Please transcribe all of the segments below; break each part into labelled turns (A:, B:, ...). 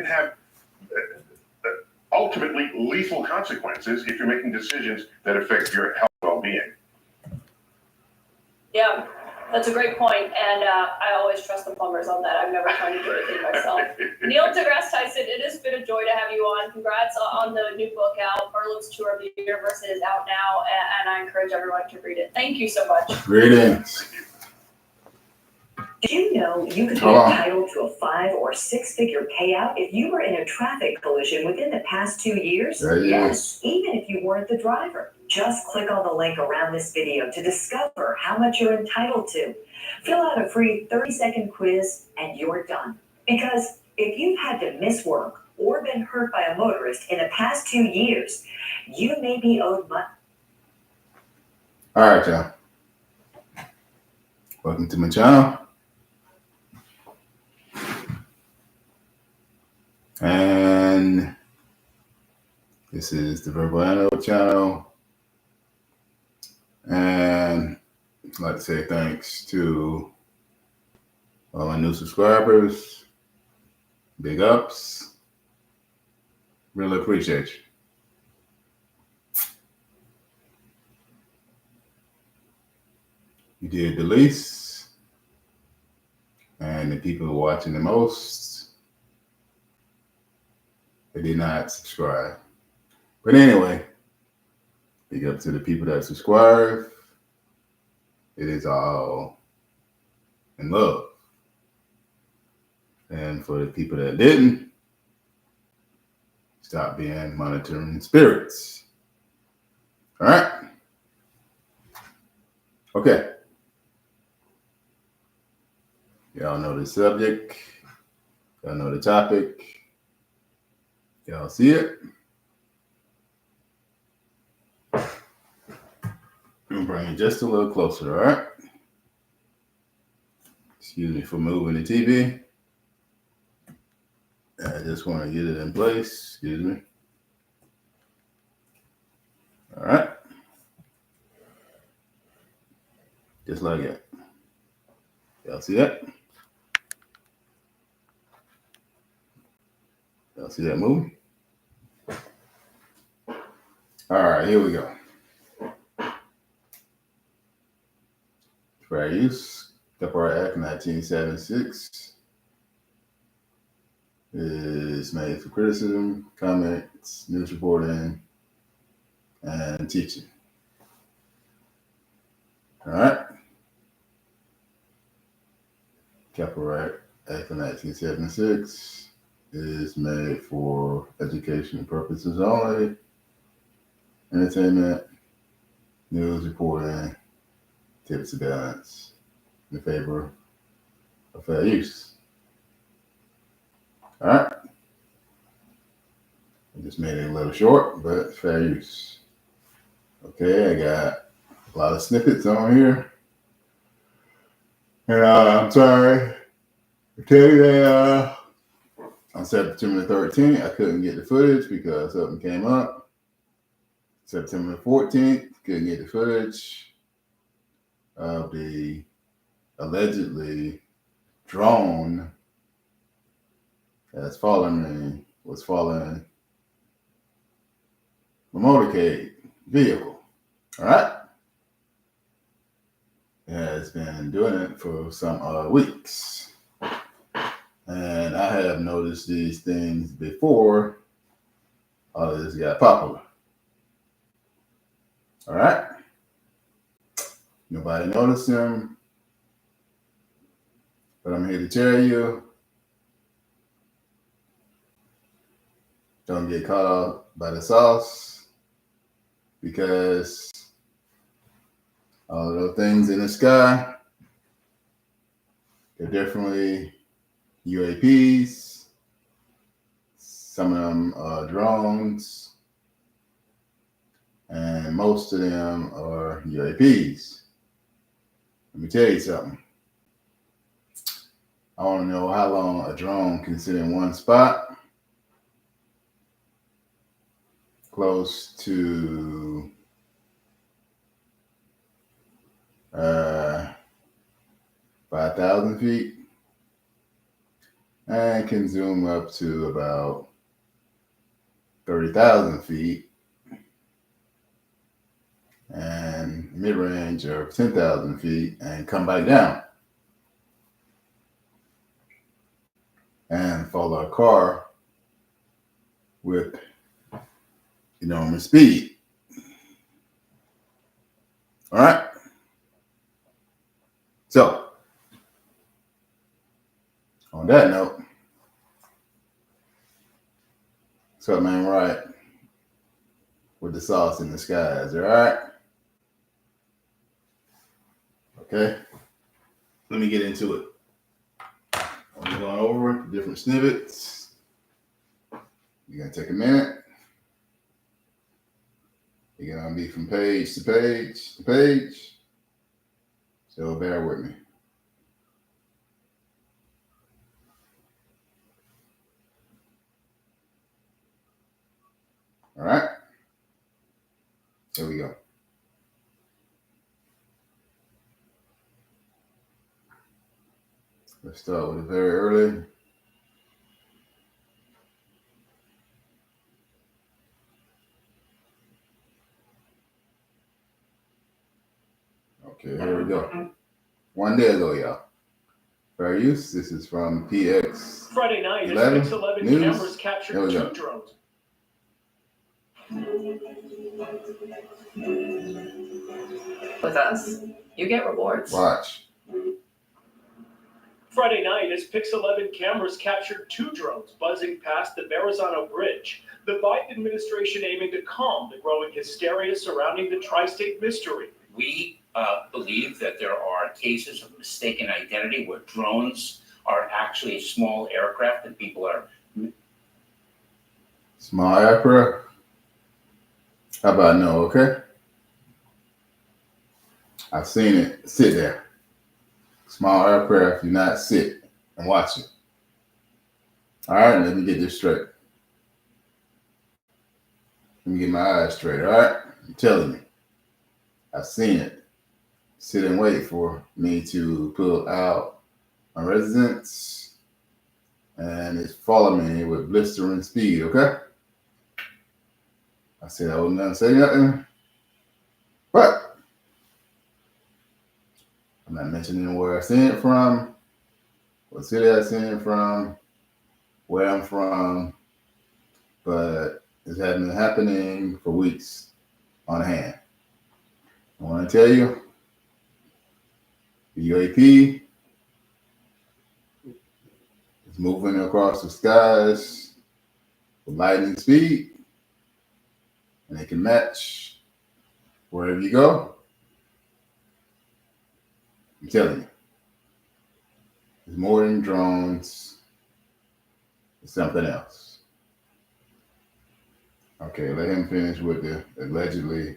A: have ultimately lethal consequences if you're making decisions that affect your health and well-being.
B: Yeah, that's a great point, and I always trust the plumbers on that. I've never tried to do anything myself. Neil deGrasse Tyson, it has been a joy to have you on. Congrats on the new book out. Merlin's Tour of the Universe is out now, and I encourage everyone to read it. Thank you so much.
C: Greetings.
D: Did you know you could be entitled to a 5 or 6-figure payout if you were in a traffic collision within the past 2 years? Yes, even if you weren't the driver. Just click on the link around this video to discover how much you're entitled to. Fill out a free 30-second quiz and you're done. Because if you've had to miss work or been hurt by a motorist in the past 2 years, you may be owed money.
C: All right, y'all. Welcome to my channel. And this is the Verbal Antelope channel. And I'd like to say thanks to all my new subscribers. Big ups. Really appreciate you. You did the least. And the people watching the most, they did not subscribe. But anyway, big up to the people that subscribe. It is all in love. And for the people that didn't, stop being monitoring spirits. All right? Okay. Y'all know the subject. Y'all know the topic. Y'all see it? I'm gonna bring it just a little closer, all right? Excuse me for moving the TV. I just want to get it in place. Excuse me. All right. Just like that. Y'all see that? Y'all see that movie? All right, here we go. Fair use. Copyright Act 1976 is made for criticism, comments, news reporting, and teaching. All right. Copyright Act of 1976 is made for educational purposes only, entertainment, news reporting, tips and guidance in favor of fair use. All right. I just made it a little short, but fair use. Okay, I got a lot of snippets on here. And I'm sorry to tell you that on September the 13th, I couldn't get the footage because something came up. September the 14th, couldn't get the footage of the allegedly drone that's was following the motorcade vehicle. All right. It has been doing it for some weeks. And I have noticed these things before all of this got popular. All right. Nobody noticed them. But I'm here to tell you, don't get caught off by the sauce, because all of those things in the sky, they're definitely UAPs. Some of them are drones, and most of them are UAPs. Let me tell you something. I want to know how long a drone can sit in one spot. Close to 5,000 feet. and can zoom up to about 30,000 feet and mid-range of 10,000 feet and come back down and follow a car with enormous speed. All right. So, on that note, something ain't right with the sauce in the skies. All right. Okay. Let me get into it. I'm going over different snippets. You're going to take a minute. You're going to be from page to page to page. So bear with me. All right. Here we go. Let's start with it very early. Okay, here we go. One day ago, y'all. Fair use. This is from PX.
E: Friday night,
C: 11
E: as 11
C: News.
E: cameras captured
C: Here we
E: two drones.
B: With us, you get rewards.
C: Watch.
E: Friday night, as Pix 11 cameras captured two drones buzzing past the Verrazano Bridge. The Biden administration aiming to calm the growing hysteria surrounding the tri-state mystery.
F: We believe that there are cases of mistaken identity where drones are actually small aircraft that people are.
C: Small aircraft. How about no, okay? I've seen it. Sit there. Small aircraft, do not sit and watch it. All right, let me get this straight. Let me get my eyes straight, all right? I'm telling you. I've seen it. Sit and wait for me to pull out my residence, and it's following me with blistering speed, okay? I said I wasn't gonna say nothing, but I'm not mentioning where I seen it from, what city I seen it from, where I'm from, but it's been happening for weeks on hand. I want to tell you, the UAP is moving across the skies with lightning speed, and it can match wherever you go. I'm telling you, it's more than drones. It's something else. Okay, let him finish with the allegedly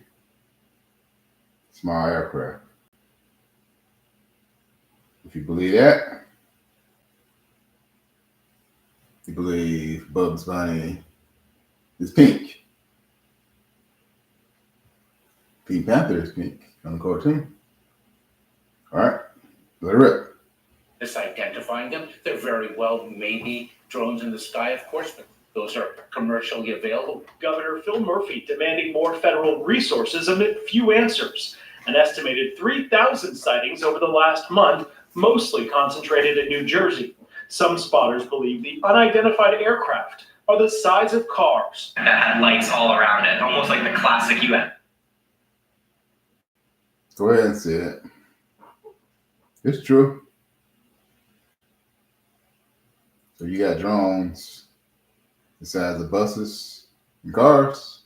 C: small aircraft. If you believe that, you believe Bugs Bunny is pink. Pink Panther is pink on the cartoon. All right, let it rip.
F: Misidentifying them. There very well may be drones in the sky, of course, but those are commercially available.
E: Governor Phil Murphy demanding more federal resources amid few answers. An estimated 3,000 sightings over the last month, mostly concentrated in New Jersey. Some spotters believe the unidentified aircraft are the size of cars.
G: That had lights all around it, almost like the classic UAPS.
C: Go ahead and say it. It's true. So you got drones the size of buses and cars.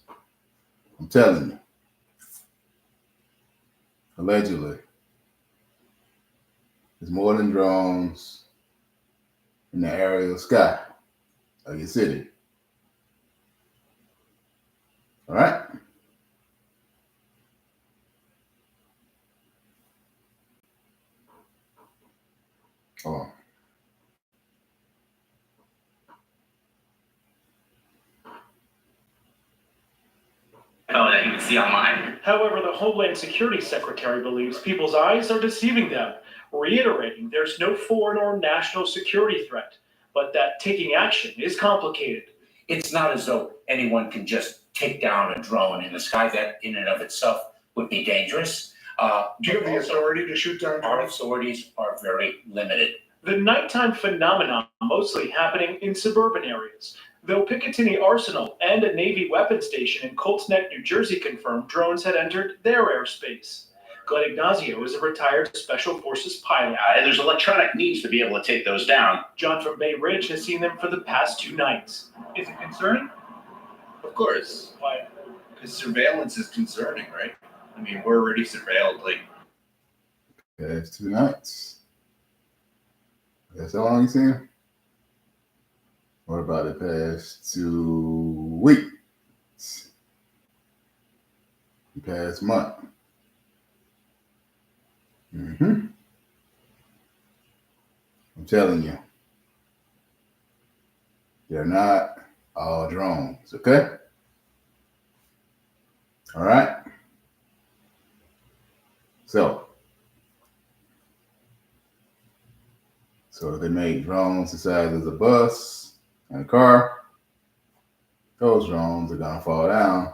C: I'm telling you. Allegedly. There's more than drones in the aerial sky of your city. All right? Hold on.
G: That you can see online.
E: However, the Homeland Security Secretary believes people's eyes are deceiving them, reiterating there's no foreign or national security threat. but that taking action is complicated.
F: It's not as though anyone can just take down a drone in the sky. That in and of itself would be dangerous.
A: Do you have the authority to shoot down
F: Our
A: drones?
F: authorities are very limited.
E: The nighttime phenomenon mostly happening in suburban areas. Though Picatinny Arsenal and a Navy weapons station in Colts Neck, New Jersey confirmed drones had entered their airspace. Glenn Ignazio is a retired Special Forces pilot.
H: And there's electronic means to be able to take those down.
E: John from Bay Ridge has seen them for the past 2 nights.
I: Is it concerning?
H: Of course,
E: Why?
I: Because surveillance is concerning, right? I mean, we're already surveilled. Like,
C: Past 2 nights. That's how long you seen him? What about the past 2 weeks? The past month? I'm telling you, they're not all drones, okay? All right? So if they make drones the size of a bus and a car, those drones are gonna fall down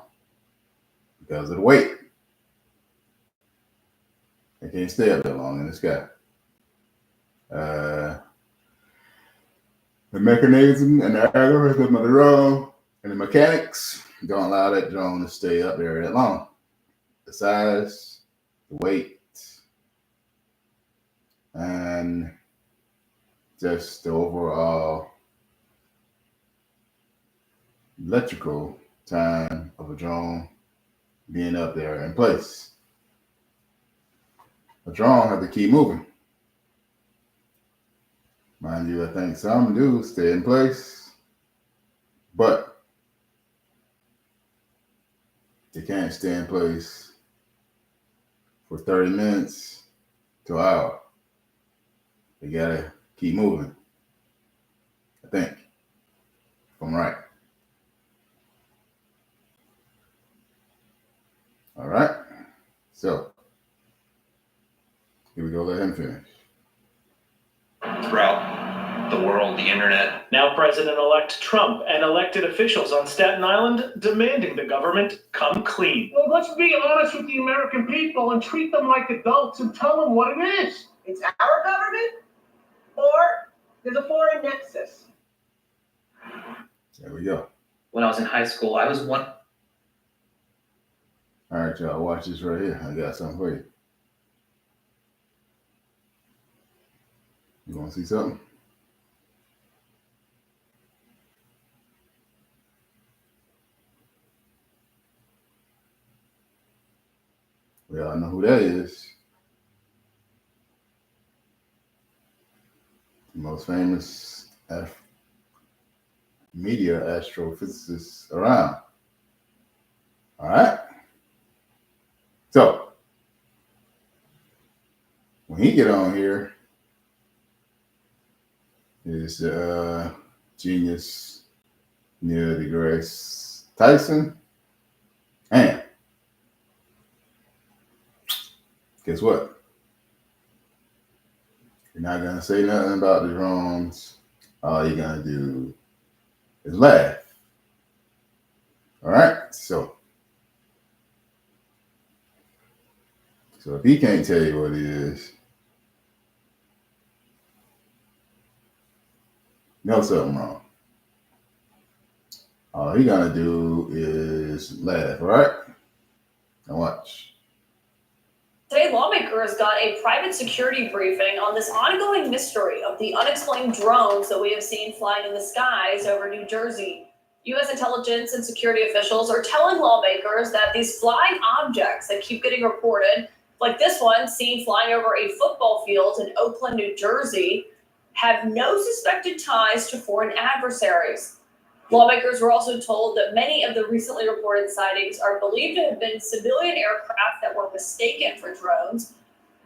C: because of the weight. They can't stay up that long in the sky. The mechanism and the algorithm of the drone and the mechanics don't allow that drone to stay up there that long. The size, the weight, and just the overall electrical time of a drone being up there in place. A drone has to keep moving. Mind you, I think some do stay in place, but they can't stay in place for 30 minutes to an hour. They gotta keep moving, I think, if I'm right. All right, so here we go, let him finish.
H: throughout the world, the internet.
E: Now President-elect Trump and elected officials on Staten Island demanding the government come clean.
J: Well, let's be honest with the American people and treat them like adults and tell them what it is.
K: It's our government, or there's a foreign nexus.
C: There we go.
G: When I was in high school, I was one.
C: All right, y'all, watch this right here. I got something for you. You want to see something? We all know who that is. The most famous media astrophysicist around. All right. So when he get on here, is genius Neil deGrasse Tyson, and guess what? You're not gonna say nothing about the drones. All you're gonna do is laugh. All right. So if he can't tell you what it is, you know something wrong. All he gonna do is laugh, all right? Now watch.
B: Today, lawmakers got a private security briefing on this ongoing mystery of the unexplained drones that we have seen flying in the skies over New Jersey. U.S. intelligence and security officials are telling lawmakers that these flying objects that keep getting reported, like this one seen flying over a football field in Oakland, New Jersey, have no suspected ties to foreign adversaries. Lawmakers were also told that many of the recently reported sightings are believed to have been civilian aircraft that were mistaken for drones.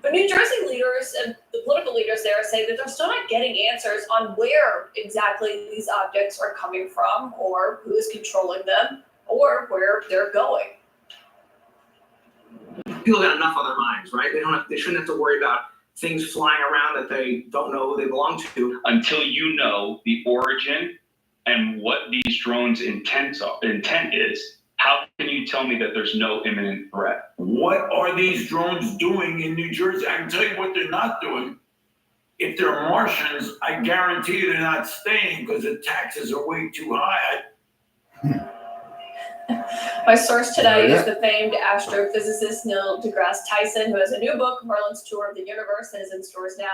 B: But New Jersey leaders and the political leaders there say that they're still not getting answers on where exactly these objects are coming from, or who is controlling them, or where they're going.
L: People got enough on their minds, right? They shouldn't have to worry about
J: things flying around that they don't know who they belong to.
L: Until you know the origin and what these drones' intent is, how can you tell me that there's no imminent threat?
M: What are these drones doing in New Jersey? I can tell you what they're not doing. If they're Martians, I guarantee you they're not staying because the taxes are way too high.
B: My source today is the famed astrophysicist Neil deGrasse Tyson, who has a new book, Merlin's Tour of the Universe, and is in stores now.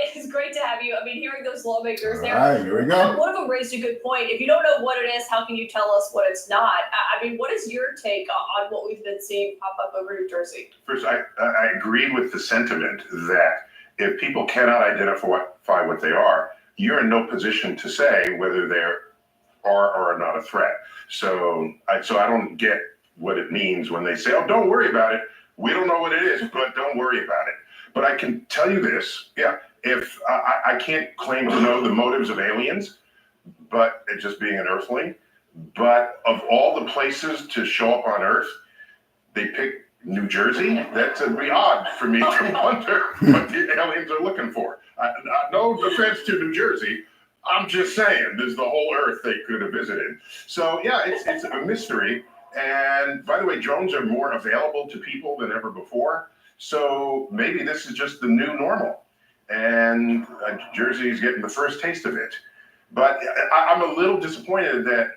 B: It is great to have you. I mean, hearing those lawmakers there.
C: All right, here we go.
B: One of them raised a good point. If you don't know what it is, how can you tell us what it's not? I mean, what is your take on what we've been seeing pop up over New Jersey?
A: First, I agree with the sentiment that if people cannot identify what they are, you're in no position to say whether they are or are not a threat. So I don't get what it means when they say, "Oh, don't worry about it. We don't know what it is, but don't worry about it." But I can tell you this, if I can't claim to know the motives of aliens, but it just being an Earthling, but of all the places to show up on Earth, they pick New Jersey. That's a be odd for me to wonder what the aliens are looking for. No offense to New Jersey. I'm just saying, there's the whole Earth they could have visited. So yeah, it's a mystery. And by the way, drones are more available to people than ever before. So maybe this is just the new normal. And Jersey is getting the first taste of it. But I'm a little disappointed that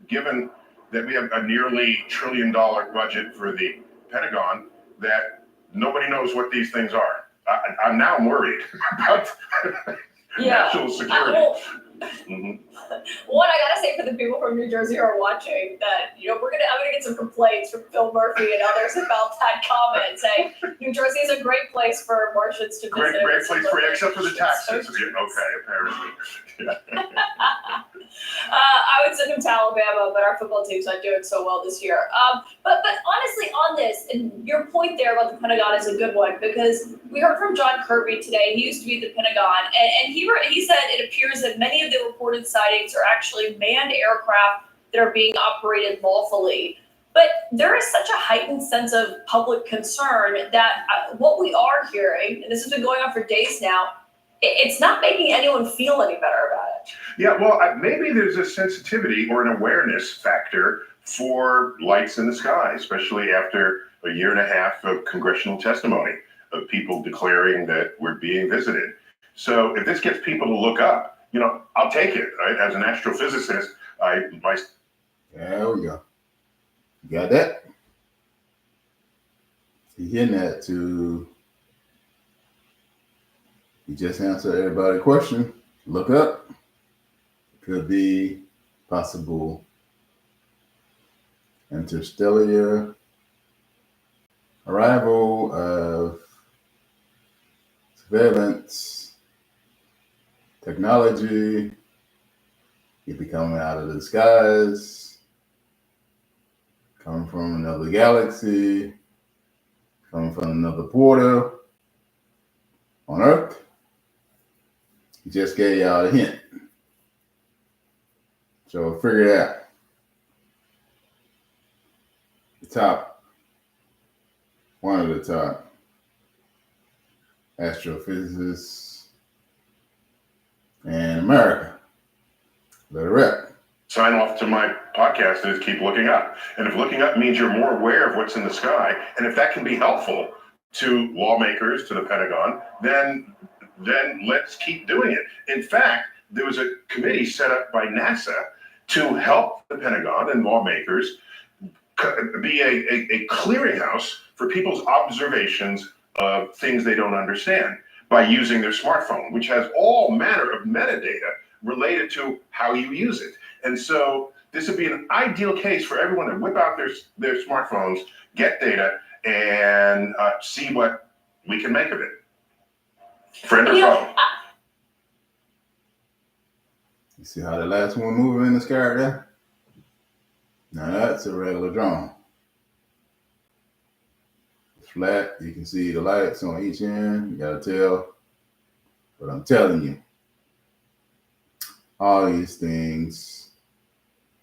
A: given that we have a nearly $1 trillion budget for the Pentagon, that nobody knows what these things are. I'm now worried about national security.
B: One, I gotta say for the people from New Jersey who are watching that, I'm gonna get some complaints from Phil Murphy and others about that comment, saying New Jersey is a great place for Martians to visit.
A: Great place for you, except for the taxes. Okay, apparently.
B: I would send him to Alabama, but our football team's not doing so well this year. But honestly, on this, and your point there about the Pentagon is a good one, because we heard from John Kirby today. He used to be at the Pentagon, and he said it appears that many of the reported sightings are actually manned aircraft that are being operated lawfully. But there is such a heightened sense of public concern that what we are hearing, and this has been going on for days now, it's not making anyone feel any better about it.
A: Yeah, well, maybe there's a sensitivity or an awareness factor for lights in the sky, especially after a year and a half of congressional testimony of people declaring that we're being visited. So if this gets people to look up, I'll take it. Right? As an astrophysicist,
C: There we go. You got that? You're hitting that to. You just answered everybody's question. Look up. Could be possible interstellar arrival of surveillance technology. You'd be coming out of the skies, coming from another galaxy, coming from another portal on Earth. He just gave y'all a hint. So figure it out. One of the top astrophysicists in America. Let it rip.
A: Sign off to my podcast and just keep looking up. And if looking up means you're more aware of what's in the sky, and if that can be helpful to lawmakers, to the Pentagon, then let's keep doing it. In fact, there was a committee set up by NASA to help the Pentagon and lawmakers be a clearinghouse for people's observations of things they don't understand by using their smartphone, which has all manner of metadata related to how you use it. And so this would be an ideal case for everyone to whip out their smartphones, get data, and see what we can make of it. Friend or foe.
C: You see how the last one moving in the sky there? Now that's a regular drone. It's flat. You can see the lights on each end. You gotta tell. But I'm telling you, all these things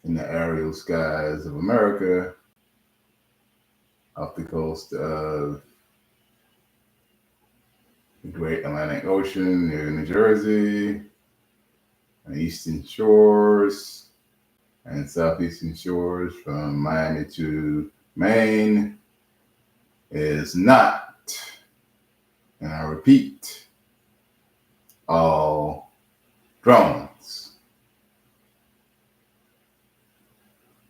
C: in the aerial skies of America, off the coast of the Great Atlantic Ocean near New Jersey, and Eastern Shores, and Southeastern Shores from Miami to Maine is not, and I repeat, all drones.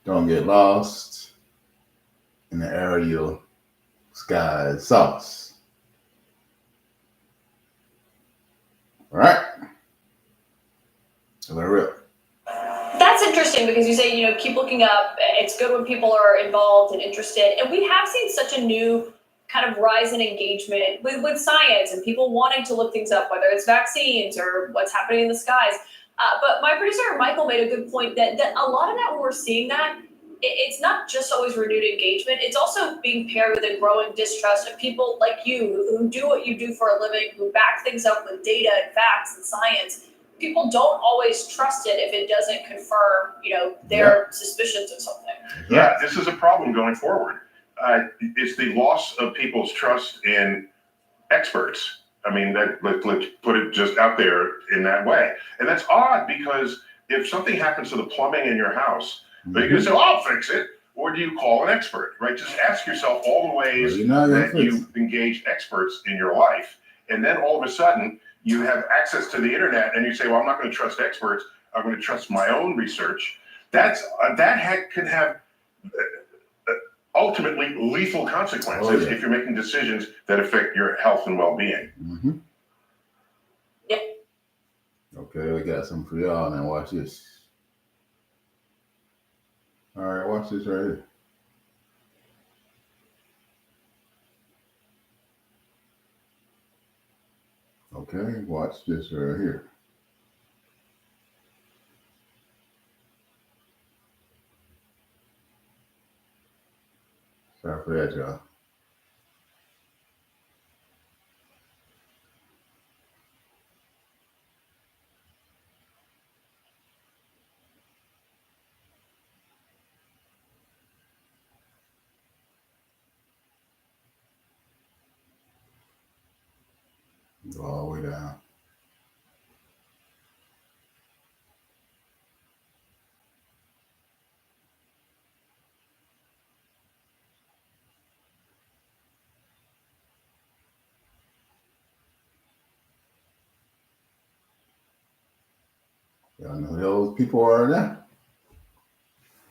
C: Don't get lost in the aerial sky sauce. All right. Let it rip.
B: That's interesting because you say, keep looking up. It's good when people are involved and interested. And we have seen such a new kind of rise in engagement with science and people wanting to look things up, whether it's vaccines or what's happening in the skies. But my producer, Michael, made a good point that a lot of that, when we're seeing that, it's not just always renewed engagement. It's also being paired with a growing distrust of people like you who do what you do for a living, who back things up with data and facts and science. People don't always trust it if it doesn't confirm, their suspicions of something.
A: Yeah, this is a problem going forward. It's the loss of people's trust in experts. I mean, let's put it just out there in that way. And that's odd because if something happens to the plumbing in your house, are you going to say, I'll fix it? Or do you call an expert, right? Just ask yourself all the ways that you've engaged experts in your life. And then all of a sudden, you have access to the internet and you say, well, I'm not going to trust experts. I'm going to trust my own research. That can have ultimately lethal consequences if you're making decisions that affect your health and well-being.
C: Mm-hmm.
B: Yeah.
C: Okay, we got something for y'all now. Watch this. All right, watch this right here. Okay, watch this right here. Sorry for that, y'all. Go all the way down. Y'all know who those people are now?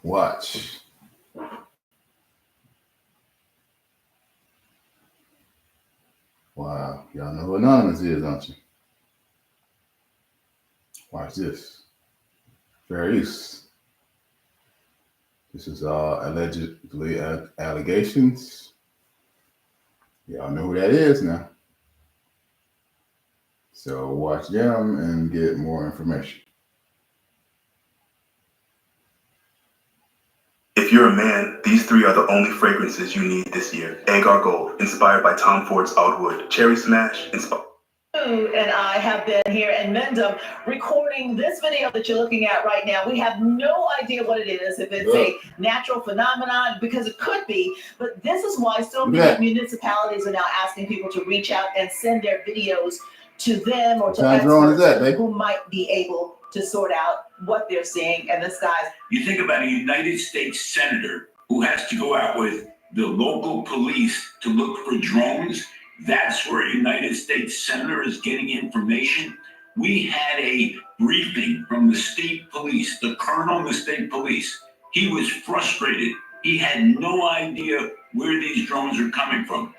C: Watch. Wow, y'all know who Anonymous is, don't you? Watch this. Fair use. This is all allegedly allegations. Y'all know who that is now. So watch them and get more information.
N: If you're a man, these three are the only fragrances you need this year. Agar Gold, inspired by Tom Ford's Outwood. Cherry Smash,
K: And I have been here in Mendham recording this video that you're looking at right now. We have no idea what it is, if it's a natural phenomenon, because it could be, but this is why so many municipalities are now asking people to reach out and send their videos to them or to experts who might be able to sort out what they're seeing in the skies.
M: You think about a United States senator who has to go out with the local police to look for drones. That's where a United States senator is getting information. We had a briefing from the state police, the colonel of the state police. He was frustrated. He had no idea where these drones are coming from.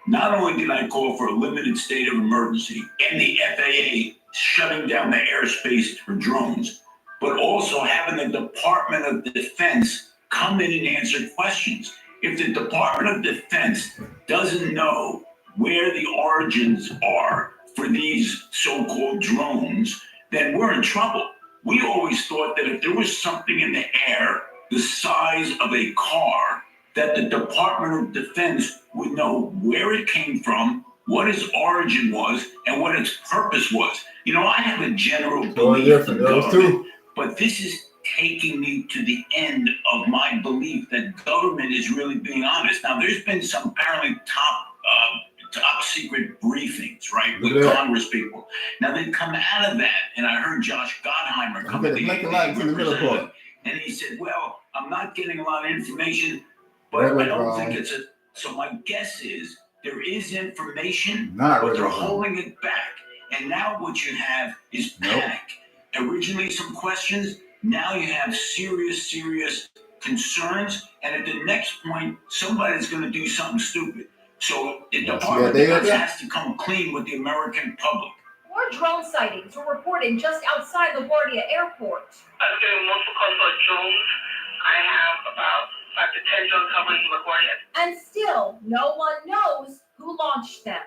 M: Not only did I call for a limited state of emergency and the FAA shutting down the airspace for drones, but also having the Department of Defense come in and answer questions. If the Department of Defense doesn't know where the origins are for these so-called drones, then we're in trouble. We always thought that if there was something in the air the size of a car, that the Department of Defense would know where it came from, what its origin was, and what its purpose was. You know, I have a general belief in government, but this is taking me to the end of my belief that government is really being honest. Now, there's been some apparently top top secret briefings, right,
C: Look
M: with
C: at that.
M: Congress people. Now they've come out of that, and I heard Josh Gottheimer come to the representative, and he said, well, I'm not getting a lot of information, but I don't think it's a, so my guess is there is information, but they're holding it back. And now what you have is panic. Originally some questions, now you have serious concerns, and at the next point, somebody's going to do something stupid. So the Department of Defense has to come clean with the American public.
O: More drone sightings were reported just outside LaGuardia Airport.
J: I'm getting multiple calls about drones. I have about 5 to 10 drones hovering in LaGuardia.
O: And still, no one knows who launched them.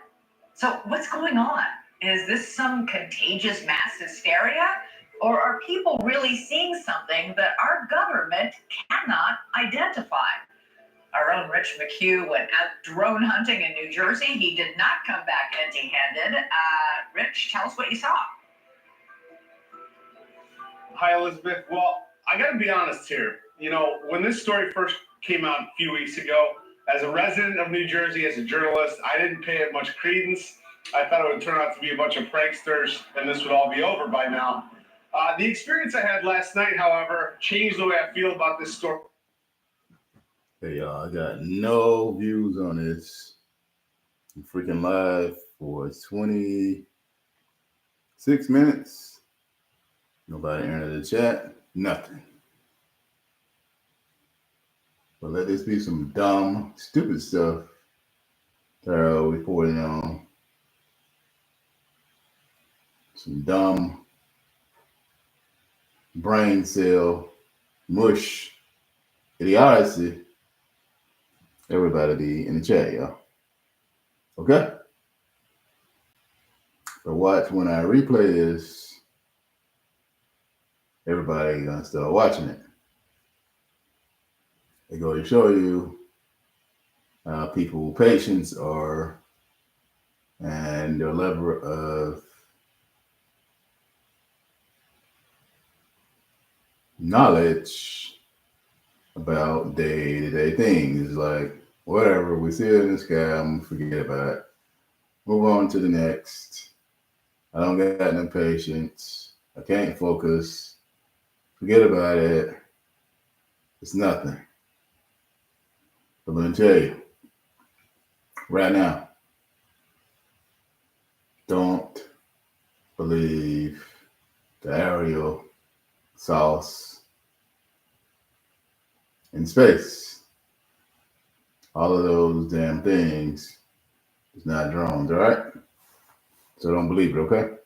D: So what's going on? Is this some contagious mass hysteria? Or are people really seeing something that our government cannot identify? Our own Rich McHugh went out drone hunting in New Jersey. He did not come back empty-handed. Rich, tell us what you saw.
J: Hi, Elizabeth. Well, I got to be honest here. You know, when this story first came out a few weeks ago, as a resident of New Jersey, as a journalist, I didn't pay it much credence. I thought it would turn out to be a bunch of pranksters, and this would all be over by now. The experience I had last night, however, changed the way I feel about this story.
C: Hey, y'all, I got no views on this. I'm freaking live for 26 minutes. Nobody entered the chat. Nothing. But let this be some dumb, stupid stuff that are reporting on. Some dumb brain cell mush idiocy. Everybody be in the chat, y'all. Okay? But watch when I replay this, everybody gonna start watching it. They go to show you people's patience are and their level of knowledge about day-to-day things. Like, whatever, we see it in the sky, I'm gonna forget about it. Move on to the next. I don't got no patience. I can't focus. Forget about it. It's nothing. But let me tell you, right now, don't believe the aerial sauce in space. All of those damn things is not drones, all right? So don't believe it, okay?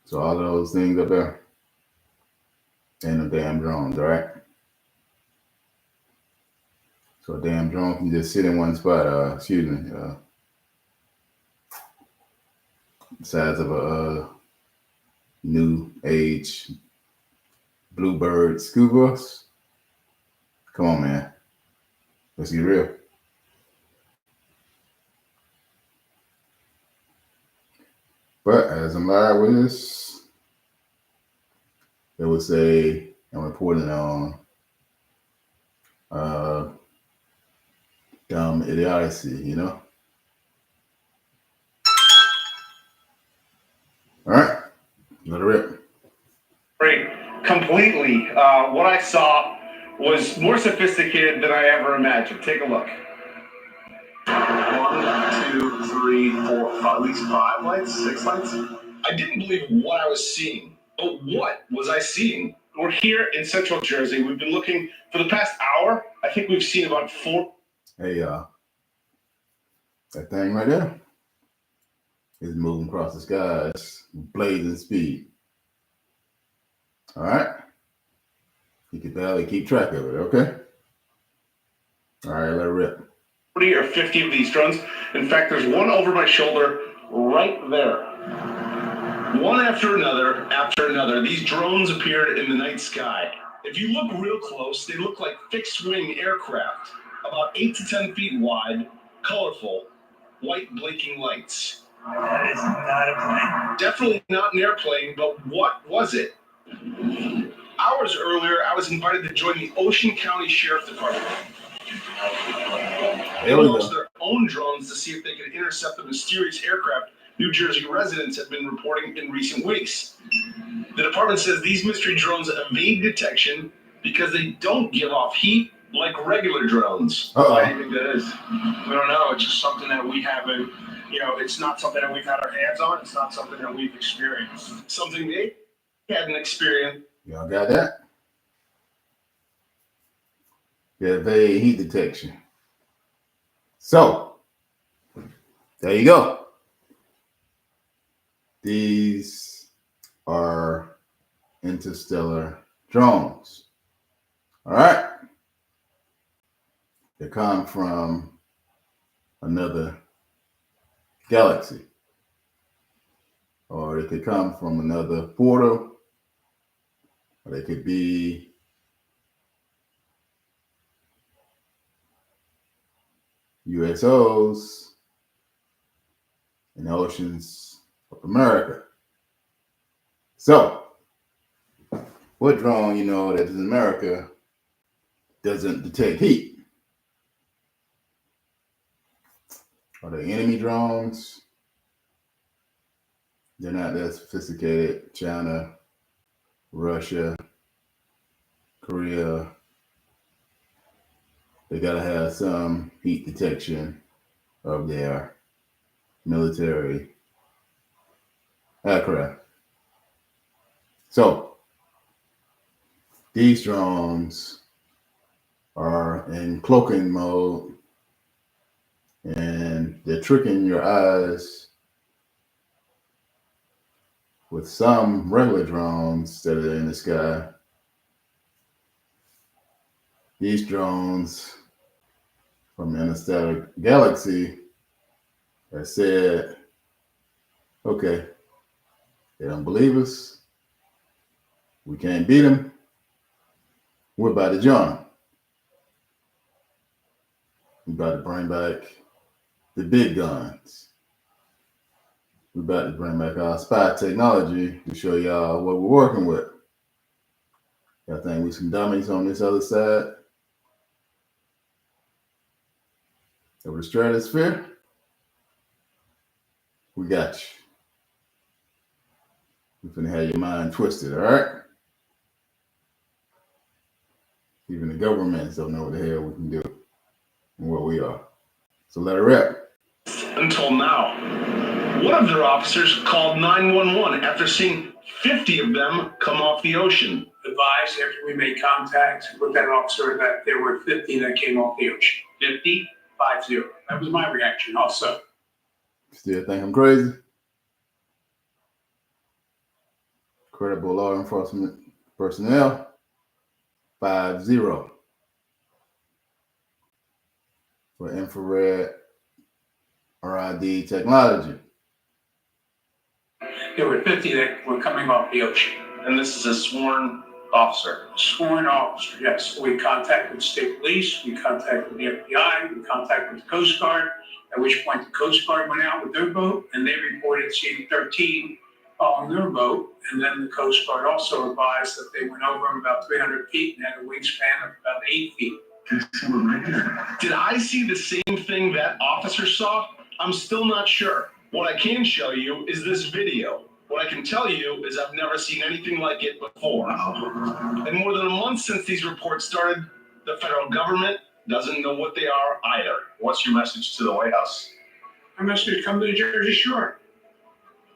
C: So all of those things up there ain't no damn drones, all right? So a damn drone can just sit in one spot, the size of a new age bluebird school bus. Come on, man. Let's get real. But as I'm live with this, it would say I'm reporting on dumb idiocy, you know? All right, let it rip.
J: Great, completely. What I saw was more sophisticated than I ever imagined. Take a look. 1, 2, 3, 4, 5, at least 5 lights, 6 lights. I didn't believe what I was seeing. But what was I seeing? We're here in Central Jersey. We've been looking for the past hour. I think we've seen about 4.
C: Hey, that thing right there is moving across the skies, blazing speed. All right? You can barely keep track of it, okay? All right, let it rip.
J: 40 or 50 of these drones. In fact, there's one over my shoulder right there. One after another, these drones appeared in the night sky. If you look real close, they look like fixed-wing aircraft, about 8 to 10 feet wide, colorful, white blinking lights. That is not a plane. Definitely not an airplane, but what was it? Hours earlier, I was invited to join the Ocean County Sheriff Department. They launched their own drones to see if they could intercept the mysterious aircraft New Jersey residents have been reporting in recent weeks. The department says these mystery drones evade detection because they don't give off heat like regular drones.
I: Why do you think that is? We don't know. It's just something that we haven't, it's not something that we've had our hands on. It's not something that we've experienced.
J: Something they hadn't experienced.
C: Y'all got that? Yeah, they heat detection. So, there you go. These are interstellar drones. All right. They come from another galaxy, or they could come from another portal, or they could be USOs in the oceans of America. So, what drone that is in America doesn't detect heat? Are they enemy drones? They're not that sophisticated. China, Russia, Korea, they gotta have some heat detection of their military aircraft. So these drones are in cloaking mode, and they're tricking your eyes with some regular drones that are in the sky. These drones from the interstellar galaxy that said, okay, they don't believe us. We can't beat them. We're about to join them. We're about to bring back the big guns. We're about to bring back our spy technology to show y'all what we're working with. Y'all think we some dummies on this other side of the stratosphere? We got you. We're finna have your mind twisted, all right? Even the governments don't know what the hell we can do and what we are. So let it rip.
J: Until now, one of their officers called 911 after seeing 50 of them come off the ocean.
P: Advised after we made contact with that officer that there were 50 that came off the ocean. 50? 50. That was my reaction also.
C: Still think I'm crazy? Credible law enforcement personnel, 50 for infrared RID technology.
P: There were 50 that were coming off the ocean.
I: And this is a sworn officer.
P: Sworn officer, yes. We contacted state police, we contacted the FBI, we contacted the Coast Guard, at which point the Coast Guard went out with their boat and they reported seeing 13 on their boat. And then the Coast Guard also advised that they went over them about 300 feet and had a wingspan of about 8 feet.
J: Did I see the same thing that officer saw? I'm still not sure. What I can show you is this video. What I can tell you is I've never seen anything like it before. And more than a month since these reports started, the federal government doesn't know what they are either.
I: What's your message to the White House?
P: My message is come to the Jersey Shore.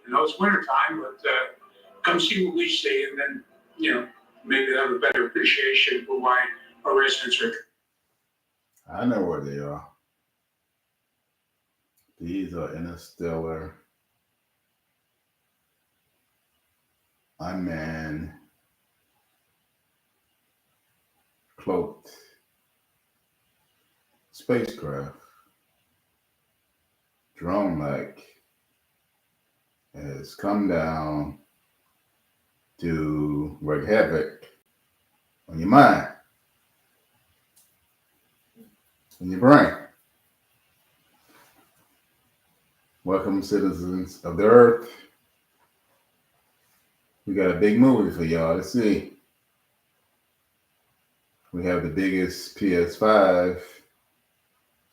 P: I know it's wintertime, but come see what we see and then, maybe have a better appreciation for why our residents are.
C: I know where they are. These are interstellar unmanned cloaked spacecraft, drone-like, has come down to wreak havoc on your mind, on your brain. Welcome, citizens of the Earth. We got a big movie for y'all to see. We have the biggest PS5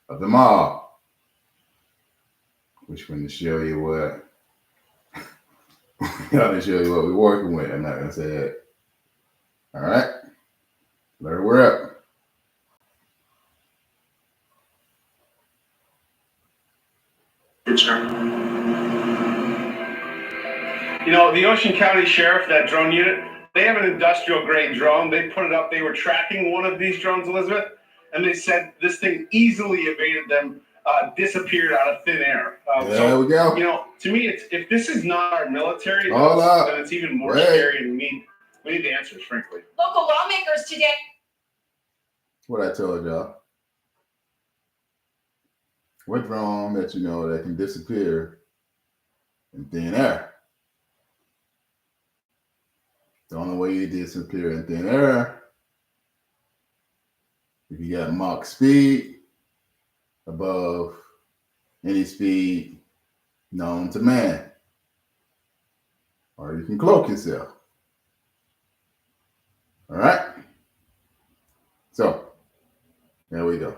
C: of them all. which one to show you what. I'll show you what we're working with. I'm not gonna say that. All right, Larry, we're up.
I: Good, sir.
J: You know, the Ocean County Sheriff, that drone unit, they have an industrial grade drone. They put it up. They were tracking one of these drones, Elizabeth, and they said this thing easily evaded them, disappeared out of thin air.
C: There we go.
J: You know, to me, it's if this is not our military,
C: Hold up.
J: then it's even more
C: Wait.
J: scary, and we need the answers, frankly.
O: Local lawmakers today.
C: What I told y'all. What drone that you know that can disappear in thin air? The only way you disappear in thin air, if you got Mach speed above any speed known to man, or you can cloak yourself. All right. So there we go.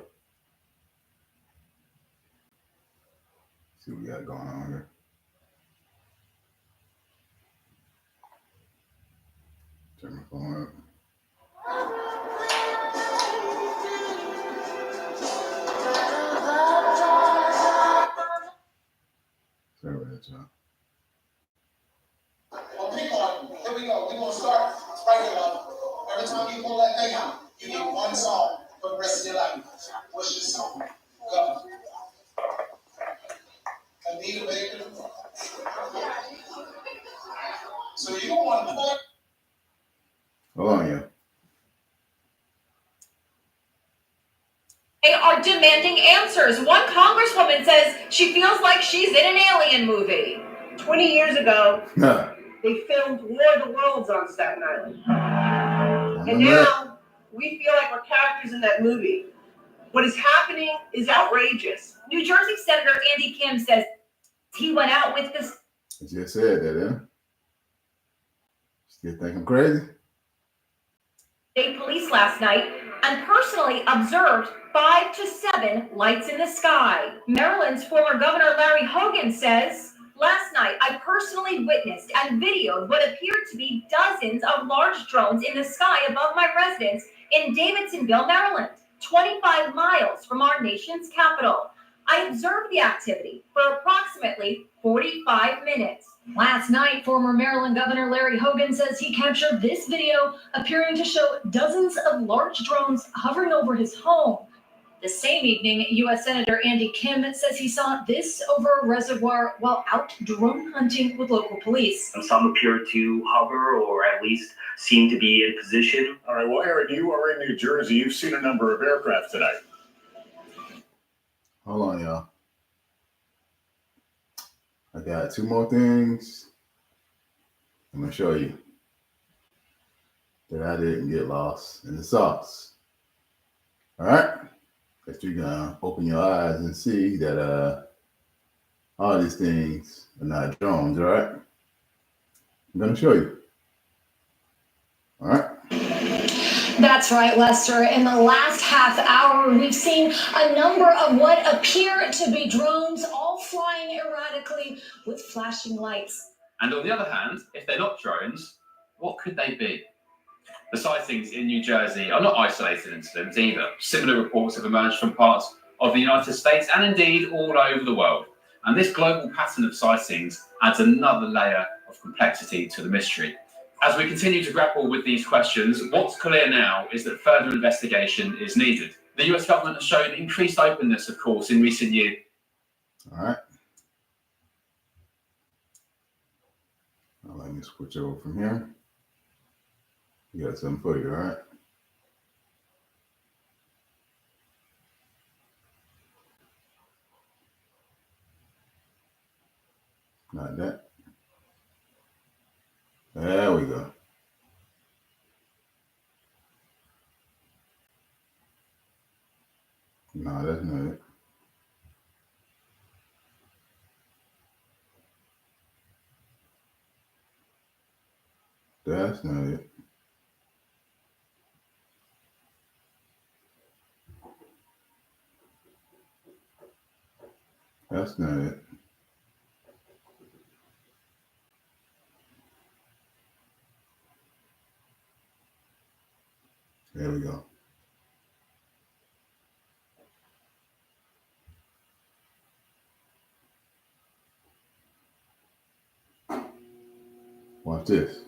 C: See what we got going on here. Turn my phone up. Sorry about that, y'all.
Q: Well, pick one. Here we go. We're going to start right here, love. Every time you pull that thing out, you get one song for the rest of your life. What's your song? Go. Anita Baker. So you don't want to pull it.
C: Hold on, yeah.
O: They are demanding answers. One congresswoman says she feels like she's in an alien movie.
K: 20 years ago,
C: Nah.
K: they filmed War of the Worlds on Staten Island. And now we feel like we're characters in that movie. What is happening is outrageous.
O: New Jersey Senator Andy Kim says he went out with this.
C: I just said that, eh? Still think I'm crazy?
O: State police last night and personally observed 5 to 7 lights in the sky. Maryland's former Governor Larry Hogan says, last night I personally witnessed and videoed what appeared to be dozens of large drones in the sky above my residence in Davidsonville, Maryland, 25 miles from our nation's capital. I observed the activity for approximately 45 minutes. Last night, former Maryland Governor Larry Hogan says he captured this video appearing to show dozens of large drones hovering over his home. The same evening, U.S. Senator Andy Kim says he saw this over a reservoir while out drone hunting with local police.
R: Some appear to hover or at least seem to be in position.
A: All right, well, Aaron, you are in New Jersey. You've seen a number of aircraft tonight.
C: Hold on, y'all. I got 2 more things I'm going to show you that I didn't get lost in the sauce. All right? That you're going to open your eyes and see that all these things are not drones, all right? I'm going to show you. All right?
O: That's right, Lester. In the last half hour, we've seen a number of what appear to be drones, all flying erratically with flashing lights.
S: And on the other hand, if they're not drones, what could they be? The sightings in New Jersey are not isolated incidents either. Similar reports have emerged from parts of the United States and indeed all over the world. And this global pattern of sightings adds another layer of complexity to the mystery. As we continue to grapple with these questions, what's clear now is that further investigation is needed. The US government has shown increased openness, of course, in recent years.
C: All right. Now let me switch over from here. We got something for you, all right? Not that. There we go. No, that's not it. That's not it. That's not it. There we go. Watch this.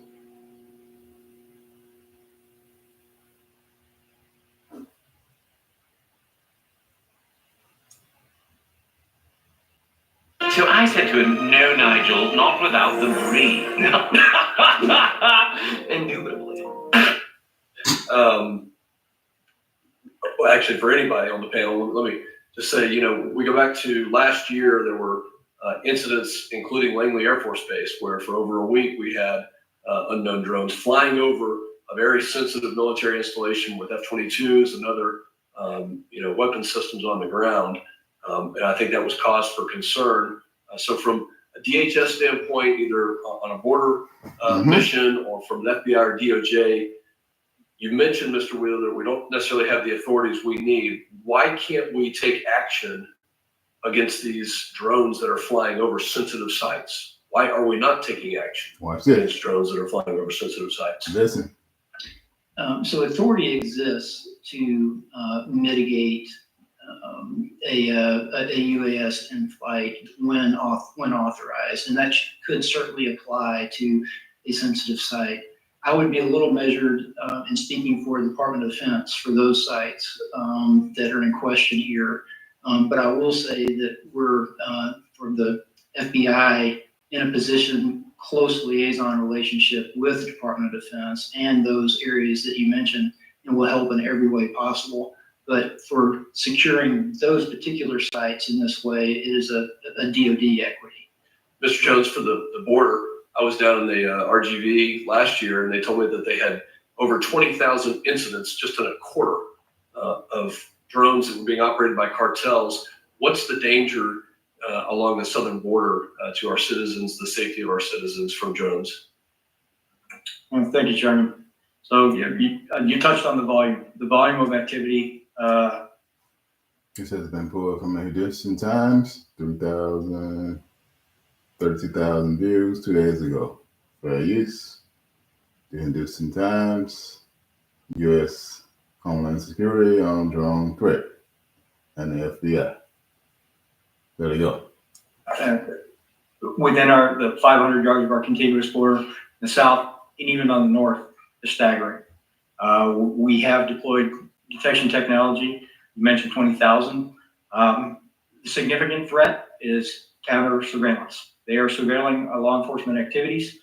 T: So I said to him, "No, Nigel, not without the brie."
U: Indubitably. Well, actually, for anybody on the panel, let me just say, we go back to last year, there were incidents, including Langley Air Force Base, where for over a week we had unknown drones flying over a very sensitive military installation with F-22s and other, weapon systems on the ground. And I think that was cause for concern. So from a DHS standpoint, either on a border mission or from an FBI or DOJ, you mentioned, Mr. Wheeler, that we don't necessarily have the authorities we need. Why can't we take action against these drones that are flying over sensitive sites? Why are we not taking action against drones that are flying over sensitive sites?
C: Listen.
V: So authority exists to mitigate a UAS in flight when authorized, and that could certainly apply to a sensitive site. I would be a little measured in speaking for the Department of Defense for those sites that are in question here. But I will say that we're, for the FBI, in a position, close liaison relationship with the Department of Defense and those areas that you mentioned, and will help in every way possible. But for securing those particular sites in this way, it is a DoD equity.
U: Mr. Jones, for the border, I was down in the RGV last year, and they told me that they had over 20,000 incidents just in a quarter of drones that were being operated by cartels. What's the danger along the southern border to our citizens, the safety of our citizens from drones?
V: Well, thank you, Chairman. So you touched on the volume of activity.
C: This has been pulled from a distant times, 3,000, 32,000 views 2 days ago. Fair use. During distant times, U.S. Homeland Security on drone threat and the FBI. There you go.
V: Within the 500 yards of our contiguous border, the south and even on the north is staggering. We have deployed detection technology. You mentioned 20,000. The significant threat is counter surveillance. They are surveilling law enforcement activities.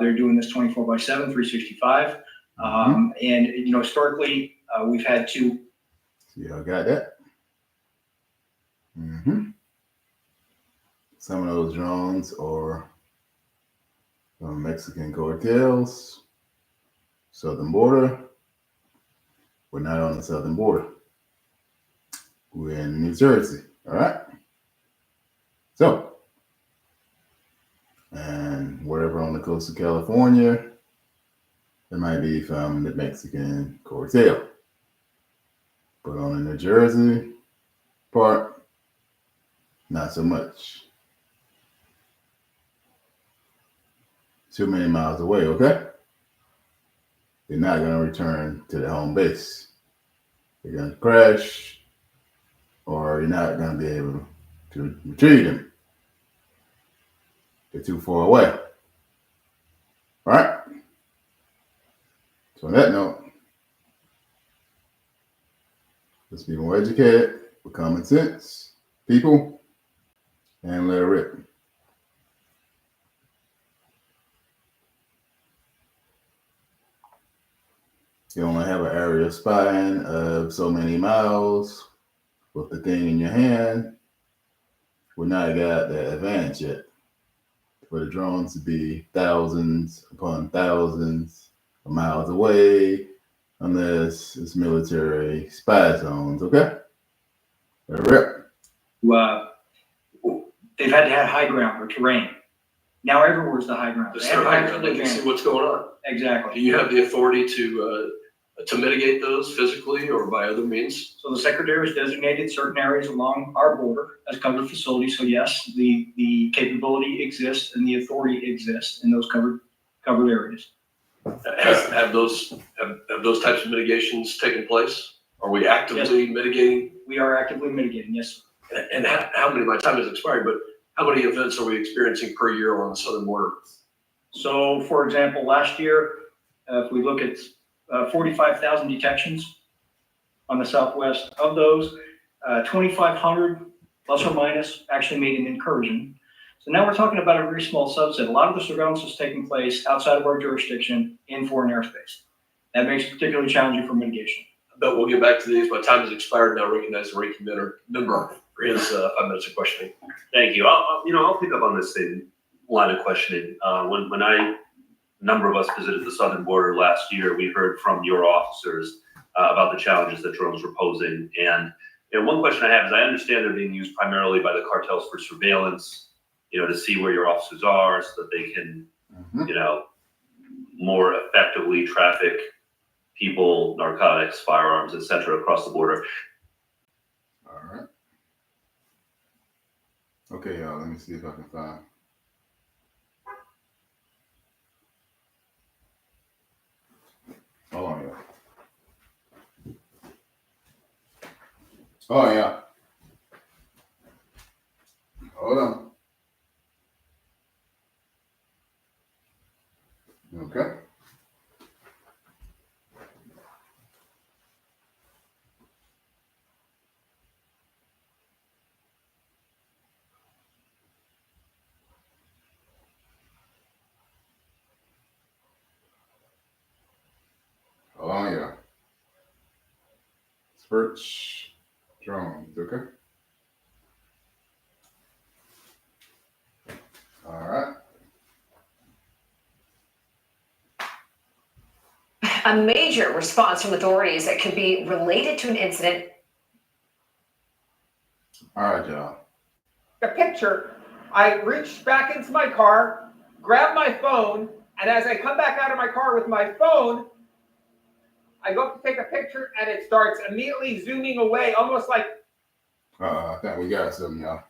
V: They're doing this 24/7, 365. And historically, we've had two.
C: Y'all got that? Some of those drones are from Mexican cartels, southern border. We're not on the southern border. We're in New Jersey, all right? So, and whatever on the coast of California, it might be from the Mexican cartel. But on the New Jersey part, not so much. Too many miles away, okay? They're not going to return to the home base. They're going to crash, or you're not going to be able to retrieve them. They're too far away. All right? So on that note, let's be more educated with common sense, people, and let it rip. You only have an area span of so many miles with the thing in your hand. We're not got that advantage yet. For the drones to be thousands upon thousands of miles away, unless it's military spy zones, okay? Rip.
V: They've had to have high ground or terrain. Now everywhere's the high ground.
U: It's their high ground. They can see what's going on.
V: Exactly.
U: Do you have the authority to mitigate those physically or by other means?
V: So the Secretary has designated certain areas along our border as covered facilities. So yes, the capability exists and the authority exists in those covered areas.
U: Have those types of mitigations taken place? Are we actively mitigating?
V: We are actively mitigating, yes, sir.
U: And how many, my time has expired, but how many events are we experiencing per year on the southern border?
V: So, for example, last year, if we look at 45,000 detections on the southwest, of those, 2,500 plus or minus actually made an incursion. So now we're talking about a very small subset. A lot of the surveillance is taking place outside of our jurisdiction in foreign airspace. That makes it particularly challenging for mitigation.
U: But we'll get back to these. My time has expired. Now recognize the ranking member for his 5 minutes of questioning.
F: Thank you. I'll pick up on this same line of questioning. When a number of us visited the southern border last year, we heard from your officers about the challenges that drones were posing. And one question I have is, I understand they're being used primarily by the cartels for surveillance, to see where your officers are so that they can, more effectively traffic people, narcotics, firearms, etc. across the border.
C: All right. Okay, y'all, let me see if I can find. Hold on, y'all. Oh, yeah. Hold on. Okay. Hold on, yeah. Search drones, okay? All right.
O: A major response from authorities that could be related to an incident.
C: All right, y'all.
H: A picture, I reached back into my car, grabbed my phone, and as I come back out of my car with my phone, I go to take a picture and it starts immediately zooming away, almost like.
C: I think we got something, y'all.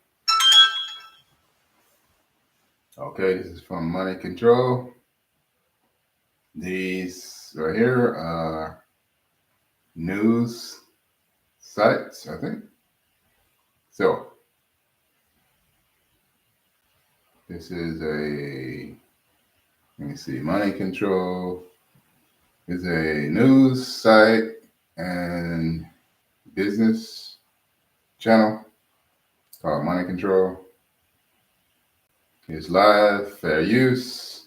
C: Okay, this is from Money Control. These right here are news sites, I think. So, this is let me see, Money Control is a news site and business channel called Money Control. It's live, fair use.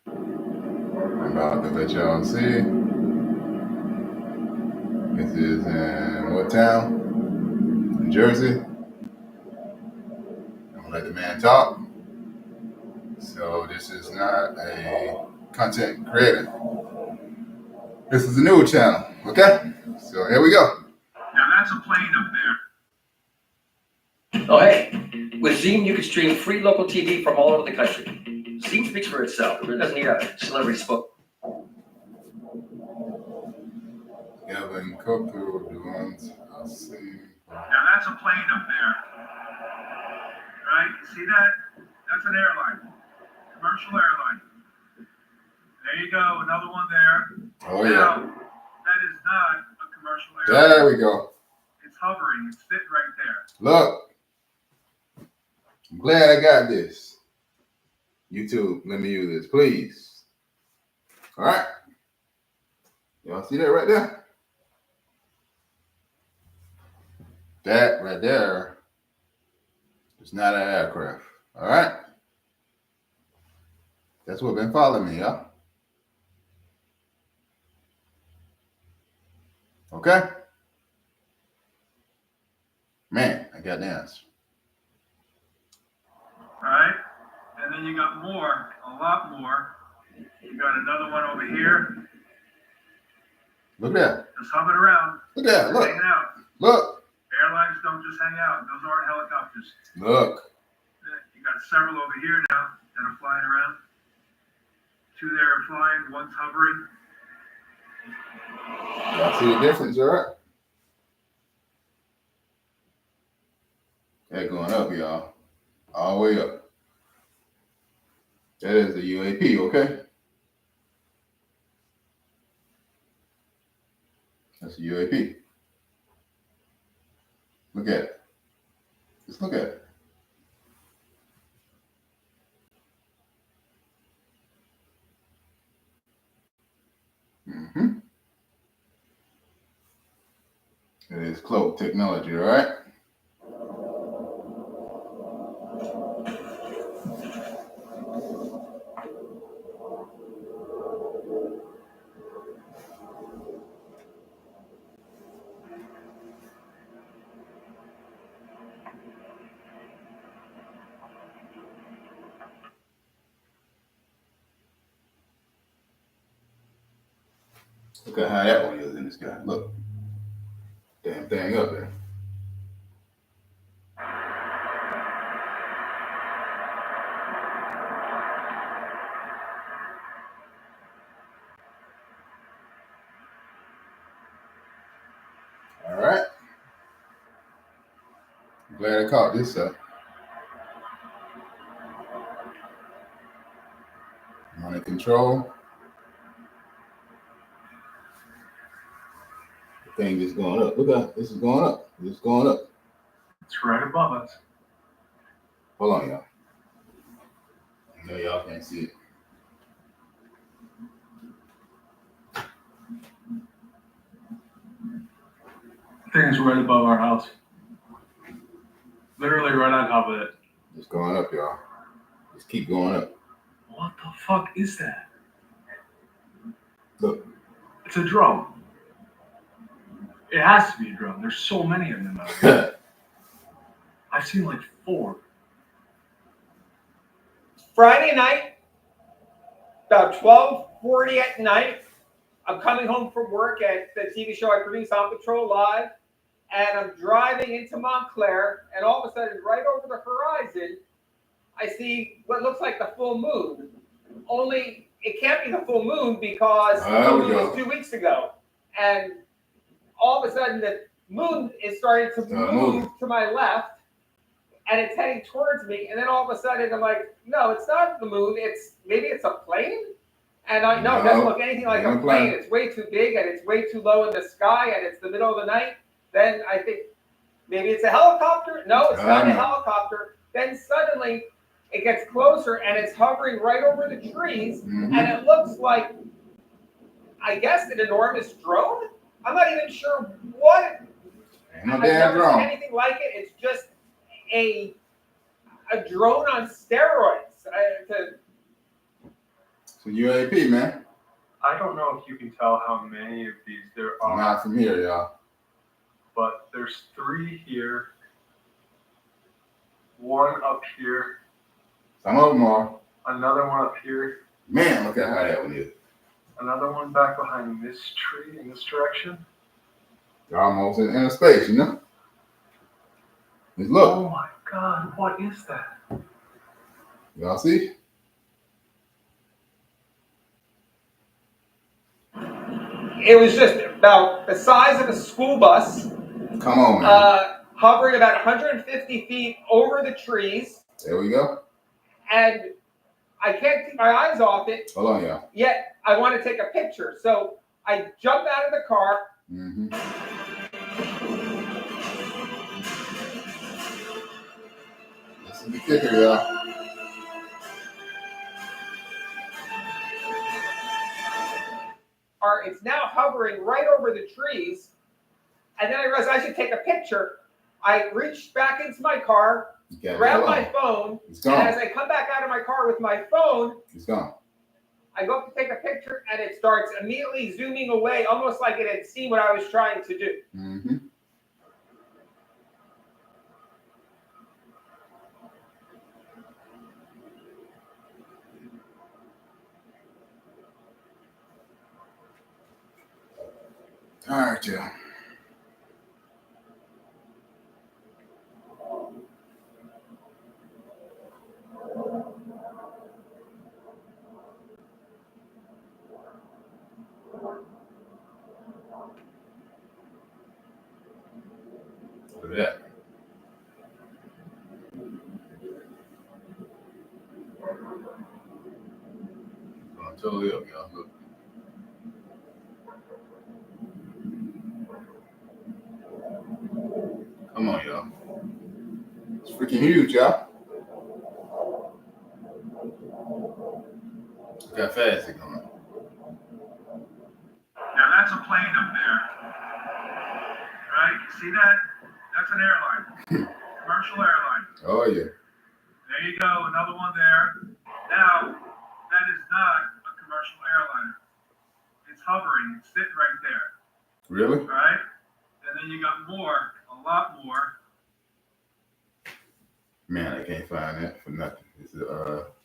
C: I'm about to let y'all see. This is in what town? New Jersey. I'm gonna let the man talk. So this is not a content creator. This is a new channel, okay? So here we go.
W: Now that's a plane up there.
X: Oh, hey, with Zine, you can stream free local TV from all over the country. Zine speaks for itself. It doesn't need a celebrity spoke.
C: Kevin Coco, the ones I'll see.
W: Now that's a plane up there. Right? See that? That's an airline. Commercial airline. There you go. Another one there.
C: Oh,
W: now,
C: yeah.
W: that is not a commercial airline.
C: There we go.
W: It's hovering. It's sitting right there.
C: Look. I'm glad I got this. YouTube, let me use this, please. All right. Y'all see that right there? That right there is not an aircraft. All right. That's what been following me, y'all. Okay. Man, I got the answer.
W: All right? And then you got more, a lot more. You got another one over here.
C: Look there.
W: Just hovering around.
C: Look there. Look.
W: Hanging out.
C: Look.
W: Airlines don't just hang out. Those aren't helicopters.
C: Look.
W: You got several over here now that are flying around. Two there are flying, one's hovering.
C: Y'all see the difference, all right? That going up, y'all. All the way up. That is the UAP, okay? That's a UAP. Look at it. Just look at it. Mm-hmm. It is cloak technology, all right? Look at how that one is in the sky. Look. Damn thing up there. All right. I'm glad I caught this up. I'm under control. The thing is going up. Look at this is going up. It's going up.
W: It's right above us.
C: Hold on, y'all. I know y'all can't see it.
W: Thing's right above our house. Literally right on top of it.
C: It's going up, y'all. Just keep going up.
W: What the fuck is that?
C: Look.
W: It's a drone. It has to be a drone. There's so many of them out there. I've seen like 4.
H: Friday night, about 12:40 at night, I'm coming home from work at the TV show I produce, On Patrol Live, and I'm driving into Montclair, and all of a sudden, right over the horizon, I see what looks like the full moon. Only it can't be the full moon because the full moon was 2 weeks ago. And all of a sudden, the moon is starting to move to my left, and it's heading towards me. And then all of a sudden, I'm like, no, it's not the moon. Maybe it's a plane. And it doesn't look anything like a plane. It's way too big, and it's way too low in the sky, and it's the middle of the night. Then I think maybe it's a helicopter. No, it's not a helicopter. Then suddenly it gets closer, and it's hovering right over the trees, and it looks like, I guess, an enormous drone. I'm not even sure what. I've never seen anything like it. It's just a drone on steroids.
C: It's a UAP, man.
W: I don't know if you can tell how many of these there are.
C: Not from here, y'all.
W: But there's 3 here. 1 up here.
C: Some of them are.
W: Another one up here.
C: Man, look at how that one is.
W: Another one back behind this tree in this direction.
C: They're almost in inner space, you know? Just look.
W: Oh my God, what is that?
C: Y'all see?
H: It was just about the size of a school bus.
C: Come on, man.
H: Hovering about 150 feet over the trees.
C: There we go.
H: And I can't keep my eyes off it.
C: Hold on, y'all.
H: Yet I want to take a picture. So I jump out of the car.
C: Mm-hmm. This is the kicker, y'all.
H: It's now hovering right over the trees. And then I realized I should take a picture. I reached back into my car, grabbed my phone, and as I come back out of my car with my phone,
C: it's gone.
H: I go up to take a picture, and it starts immediately zooming away, almost like it had seen what I was trying to do.
C: Mm-hmm. All right, y'all. Look at that. Totally up, y'all. Look. freaking huge, y'all. Look how fast it's going.
W: Now that's a plane up there. Right? You see that? That's an airline. Commercial airline.
C: Oh, yeah.
W: There you go, another one there. Now, that is not a commercial airliner. It's hovering, it's sitting right there.
C: Really?
W: Right? And then you got more, a lot more.
C: Man, I can't find that for nothing.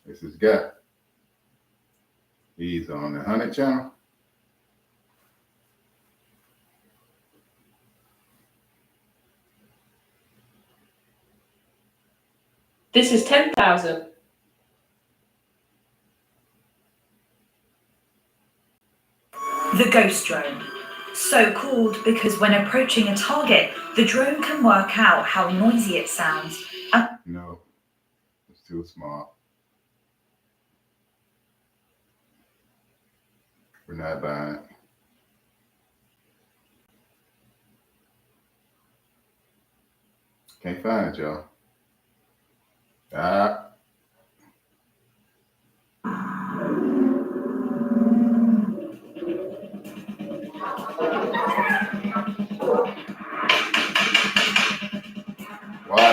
C: This is guy. He's on the 100 channel.
B: This is 10,000.
E: The ghost drone. So called because when approaching a target, the drone can work out how noisy it sounds.
C: No, it's too small. We're not buying it. Can't find it, y'all. What?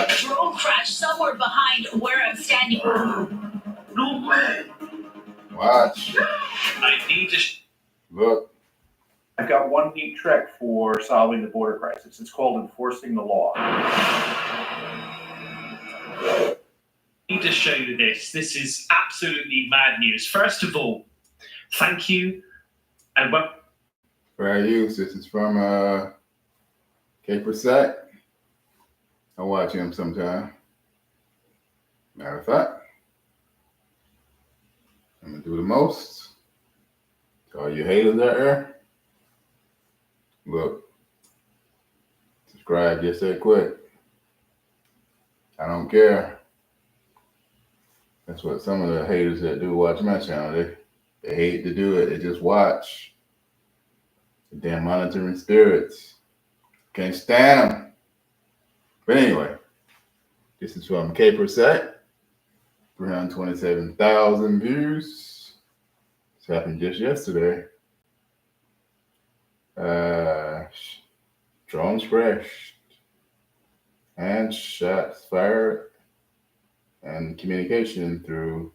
G: Drone crash somewhere behind where I'm standing.
W: No way.
C: Watch.
L: I need to.
C: Look.
L: I've got one neat trick for solving the border crisis. It's called enforcing the law.
Y: I need to show you this. This is absolutely mad news. First of all, thank you. And well,
C: Fair use. This is from Caper Sack. I watch him sometime. Matter of fact, I'm gonna do the most. To all you haters out there, look, subscribe just that quick. I don't care. That's what some of the haters that do watch my channel, they hate to do it. They just watch. The damn monitoring spirits. Can't stand them. But anyway, this is from Caper Sack. 327,000 views. This happened just yesterday. Drones crashed. And shots fired. And communication through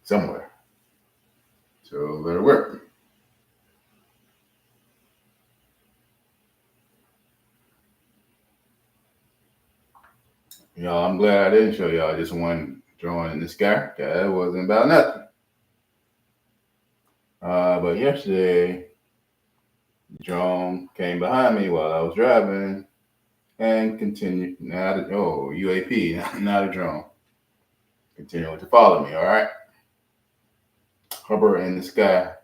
C: somewhere. So let it work. Y'all, I'm glad I didn't show y'all just one drone in the sky. That wasn't about nothing. But yesterday, the drone came behind me while I was driving and continued, UAP, not a drone. Continuing to follow me, all right? Hover in the sky.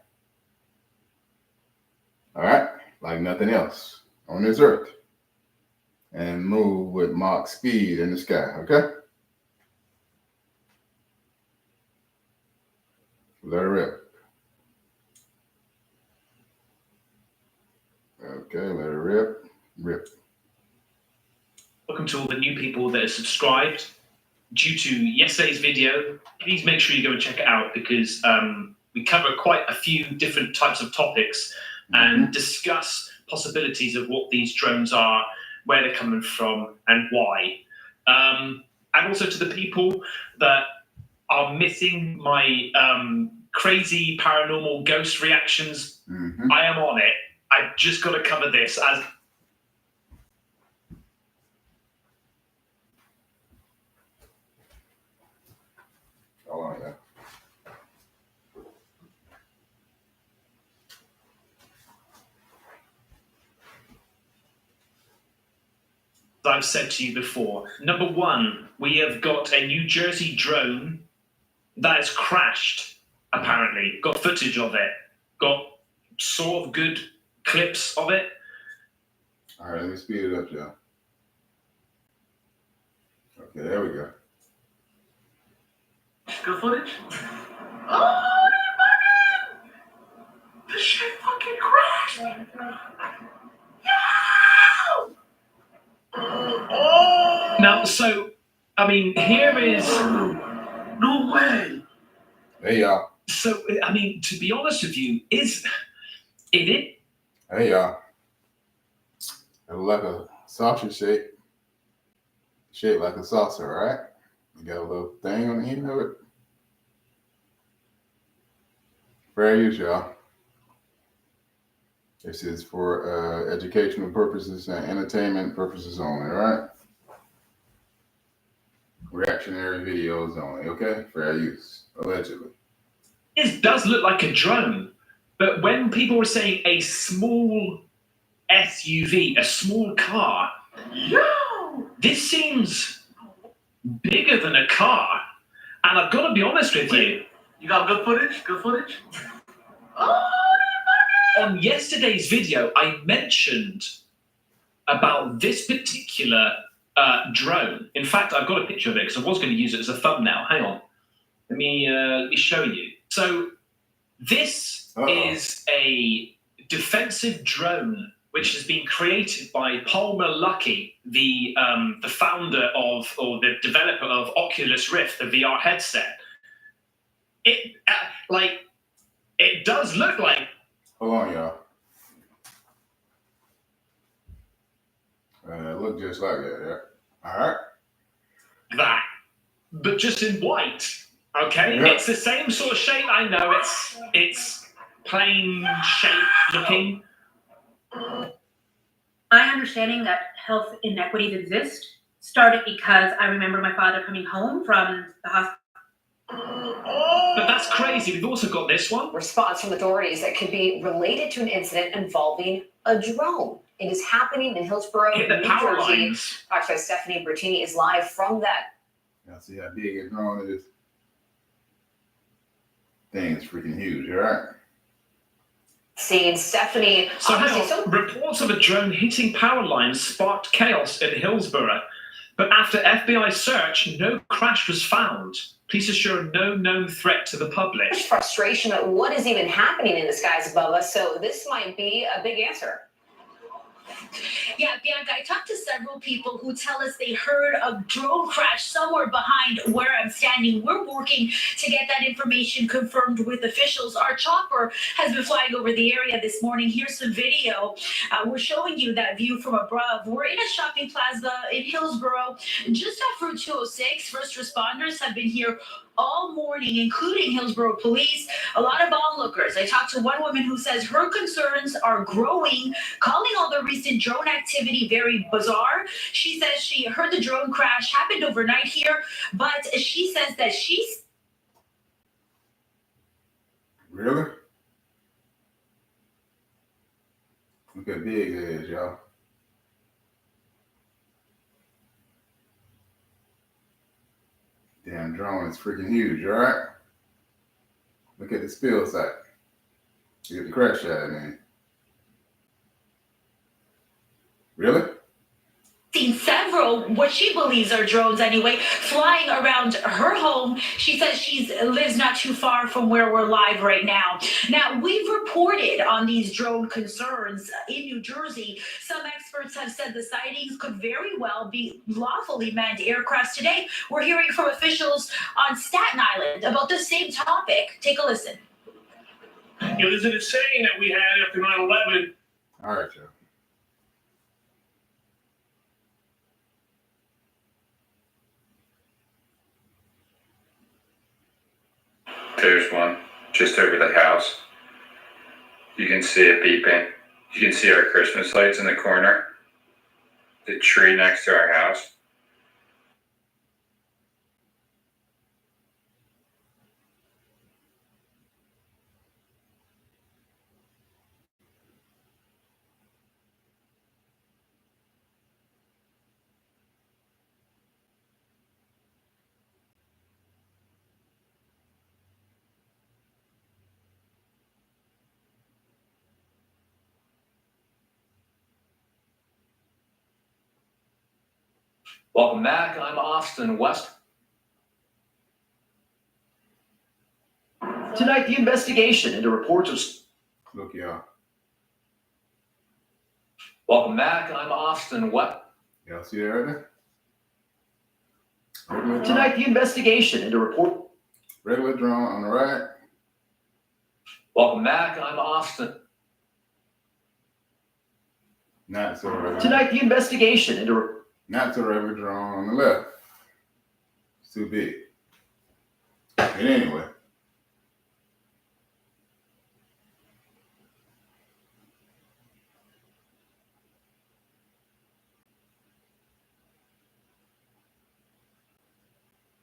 C: All right? Like nothing else on this earth. And move with Mach speed in the sky, okay? Let it rip. Okay, let it rip. Rip.
Y: welcome to all the new people that are subscribed. Due to yesterday's video, please make sure you go and check it out because we cover quite a few different types of topics and discuss possibilities of what these drones are, where they're coming from, and why. And also to the people that are missing my crazy paranormal ghost reactions, I am on it. I've just got to cover this as
C: Hold on, yeah.
Y: I've said to you before. Number one, we have got a New Jersey drone that has crashed, apparently. Got footage of it. Got sort of good clips of it.
C: All right, let me speed it up, y'all. Okay, there we go.
W: Good footage?
G: Oh, the shit fucking crashed!
Y: Now, so I mean, here is.
J: No way.
C: Hey y'all.
Y: So, I mean, to be honest with you, is it?
C: Hey y'all. It look like a sausage shape. Shaped like a saucer, right? You got a little thing on the end of it. Fair use, y'all. This is for educational purposes and entertainment purposes only, right? Reactionary videos only, okay? Fair use, allegedly.
Y: It does look like a drone, but when people were saying a small SUV, a small car, this seems bigger than a car. And I've got to be honest with you.
J: You got good footage? Good footage?
Y: On yesterday's video, I mentioned about this particular drone. In fact, I've got a picture of it because I was going to use it as a thumbnail. Hang on. Let me show you. So this is a defensive drone which has been created by Palmer Luckey, the founder of, or the developer of Oculus Rift, the VR headset. It it does look like.
C: Hold on, y'all. It look just like that, yeah. All right.
Y: That, but just in white. Okay,
C: Yeah.
Y: It's the same sort of shape. I know it's plain shape looking.
D: My understanding that health inequities exist started because I remember my father coming home from the hospital.
Y: But that's crazy. We've also got this one.
I: Response from authorities that could be related to an incident involving a drone. It is happening in Hillsborough,
Y: Hit the
I: New
Y: power
I: Jersey.
Y: lines.
I: Actually, Stephanie Bertini is live from that.
C: Y'all see how big a drone is? Thing is freaking huge, all right?
I: Scene. Stephanie.
Y: So reports of a drone hitting power lines sparked chaos in Hillsborough. But after FBI search, no crash was found. Police assure no known threat to the public.
I: Much frustration at what is even happening in the skies above us, so this might be a big answer.
G: Yeah, Bianca, I talked to several people who tell us they heard a drone crash somewhere behind where I'm standing. We're working to get that information confirmed with officials. Our chopper has been flying over the area this morning. Here's some video. We're showing you that view from above. We're in a shopping plaza in Hillsborough, just off Route 206. First responders have been here all morning, including Hillsborough police, a lot of onlookers. I talked to one woman who says her concerns are growing, calling all the recent drone activity very bizarre. She says she heard the drone crash happened overnight here, but she says that she's.
C: Really? Look how big it is, y'all. Damn drone is freaking huge, all right? Look at the spill site. Look at the crash shot, man. Really?
G: Seen several, what she believes are drones anyway, flying around her home. She says she lives not too far from where we're live right now. Now, we've reported on these drone concerns in New Jersey. Some experts have said the sightings could very well be lawfully manned aircrafts today. We're hearing from officials on Staten Island about the same topic. Take a listen.
W: You know, there's a saying that we had after 9/11.
C: All right, Joe.
M: There's one just over the house. You can see it beeping. You can see our Christmas lights in the corner. The tree next to our house.
N: Welcome back. I'm Austin West. Tonight, the investigation into reports of.
C: Look, y'all.
N: Welcome back. I'm Austin West.
C: Y'all see that right there?
N: Tonight, the investigation into report.
C: Regular drone on the right.
N: Welcome back. I'm Austin.
C: Not so regular.
N: Tonight, the investigation into.
C: Not so regular drone on the left. It's too big. But anyway.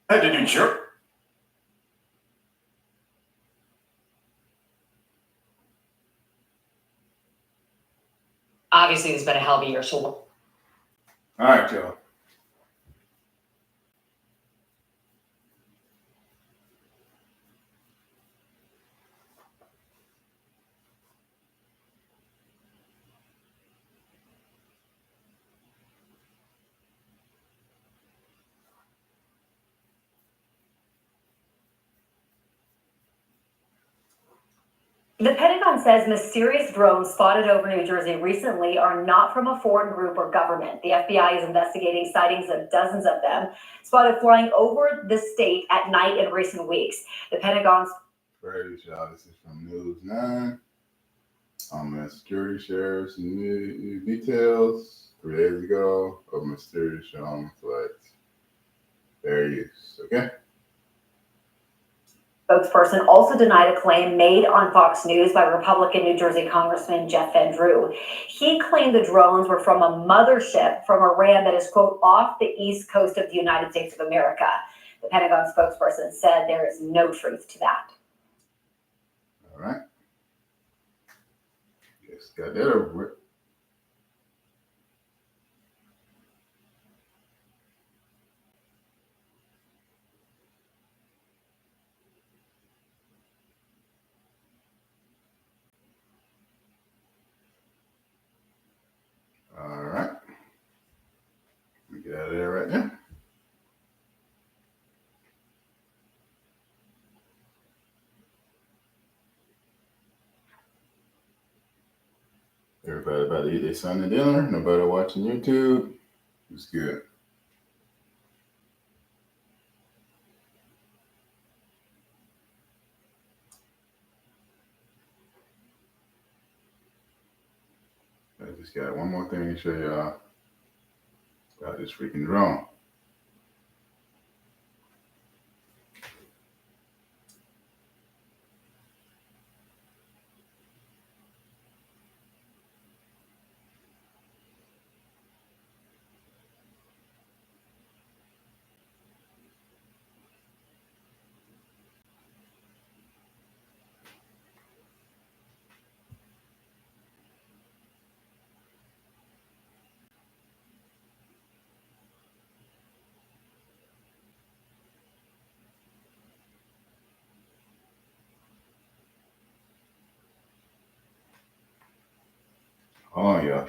N: Had to do sure.
I: Obviously, it's been a hell of a year. So,
C: All right, y'all.
A: The Pentagon says mysterious drones spotted over New Jersey recently are not from a foreign group or government. The FBI is investigating sightings of dozens of them spotted flying over the state at night in recent weeks. The Pentagon's
C: Praise y'all. This is from News 9. Homeland Security shares new details 3 days ago of mysterious drone flights. Fair use. Okay.
A: spokesperson also denied a claim made on Fox News by Republican New Jersey Congressman Jeff Van Drew. He claimed the drones were from a mothership from Iran that is, quote, off the east coast of the United States of America. The Pentagon spokesperson said there is no truth to that.
C: All right. Guess got that over with. All right. Let me get out of there right now. Everybody about to eat their Sunday dinner. Nobody watching YouTube. It's good. I just got one more thing to show y'all about this freaking drone. Hold on, y'all.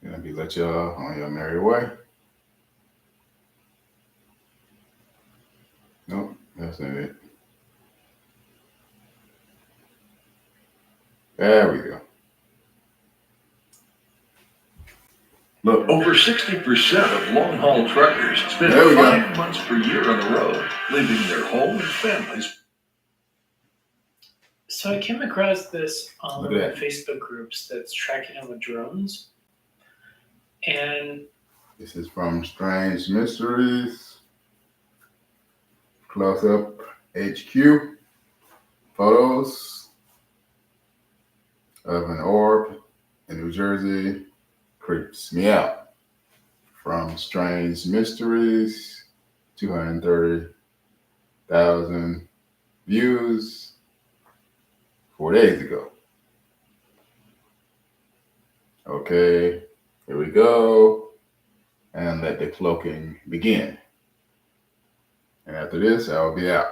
C: Gonna be let y'all on your merry way. Nope, that's not it. There we go. Look.
K: Over 60% of long-haul truckers spend
C: There we go.
K: 5 months per year on the road, leaving their home and families.
Y: So I came across this on
C: Look at that.
Y: Facebook groups that's tracking on the drones. And
C: This is from Strange Mysteries. Close up HQ. Photos of an orb in New Jersey. Creeps me out. From Strange Mysteries. 230,000 views 4 days ago. Okay, here we go. And let the cloaking begin. And after this, I'll be out.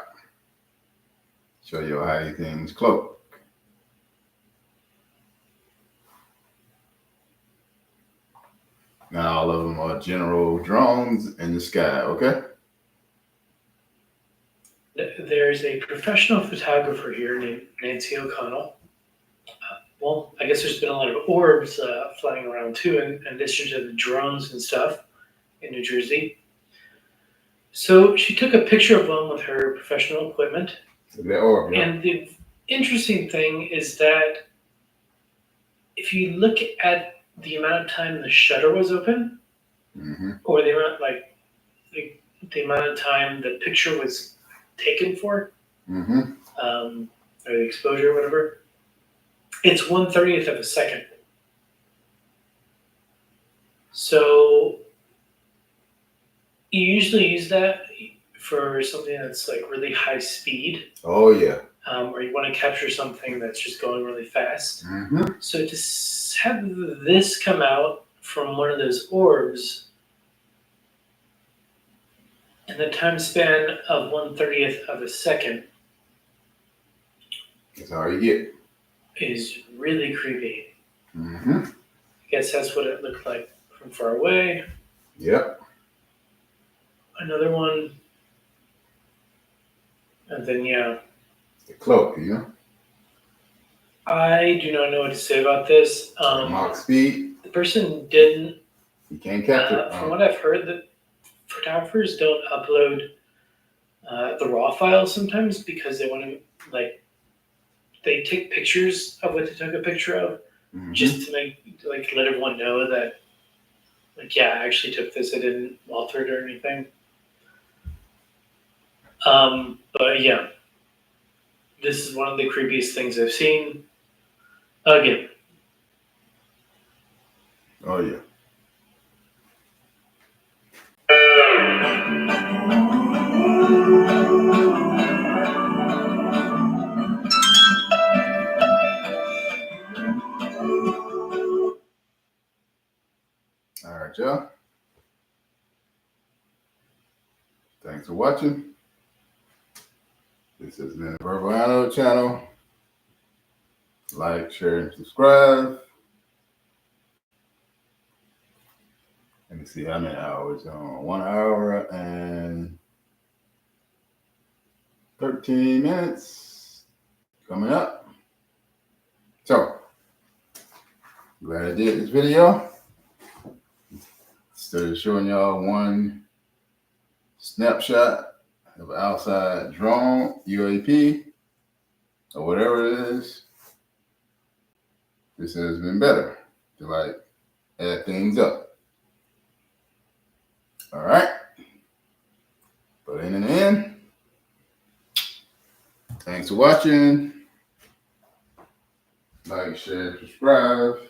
C: Show you how these things cloak. Now all of them are general drones in the sky, okay?
Y: there's a professional photographer here named Nancy O'Connell. Well, I guess there's been a lot of orbs flying around too, in addition to the drones and stuff in New Jersey.
P: So she took a picture of one with her professional equipment.
C: The orb, yeah.
P: And the interesting thing is that if you look at the amount of time the shutter was open, or the amount the amount of time the picture was taken for, or the exposure or whatever, it's 1/30th of a second. So you usually use that for something that's like really high speed.
C: Oh yeah.
P: Or you want to capture something that's just going really fast. So to have this come out from one of those orbs in the time span of 1/30th of a second
C: That's all you get.
P: is really creepy.
C: Mm-hmm.
P: I guess that's what it looked like from far away.
C: Yep.
P: Another one. And then, yeah.
C: The cloak, you know?
P: I do not know what to say about this.
C: Mach speed.
P: The person didn't.
C: You can't capture it.
P: From what I've heard, the photographers don't upload the raw files sometimes because they want to, like, they take pictures of what they took a picture of just to make, like, let everyone know that, like, yeah, I actually took this. I didn't alter it or anything. But yeah, this is one of the creepiest things I've seen. Again.
C: Oh yeah. All right, y'all. Thanks for watching. This has been the Verbano channel. Like, share, and subscribe. Let me see how many hours on. 1 hour and 13 minutes coming up. So, glad I did this video. Instead of showing y'all one snapshot of an outside drone, UAP, or whatever it is, this has been better to like add things up. All right. But in the end, thanks for watching. Like, share, subscribe.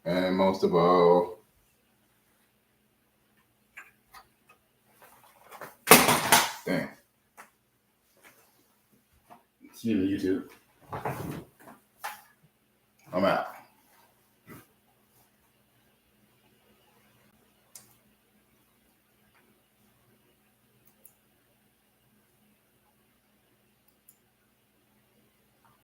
C: And most of all, damn. See you on YouTube. I'm out.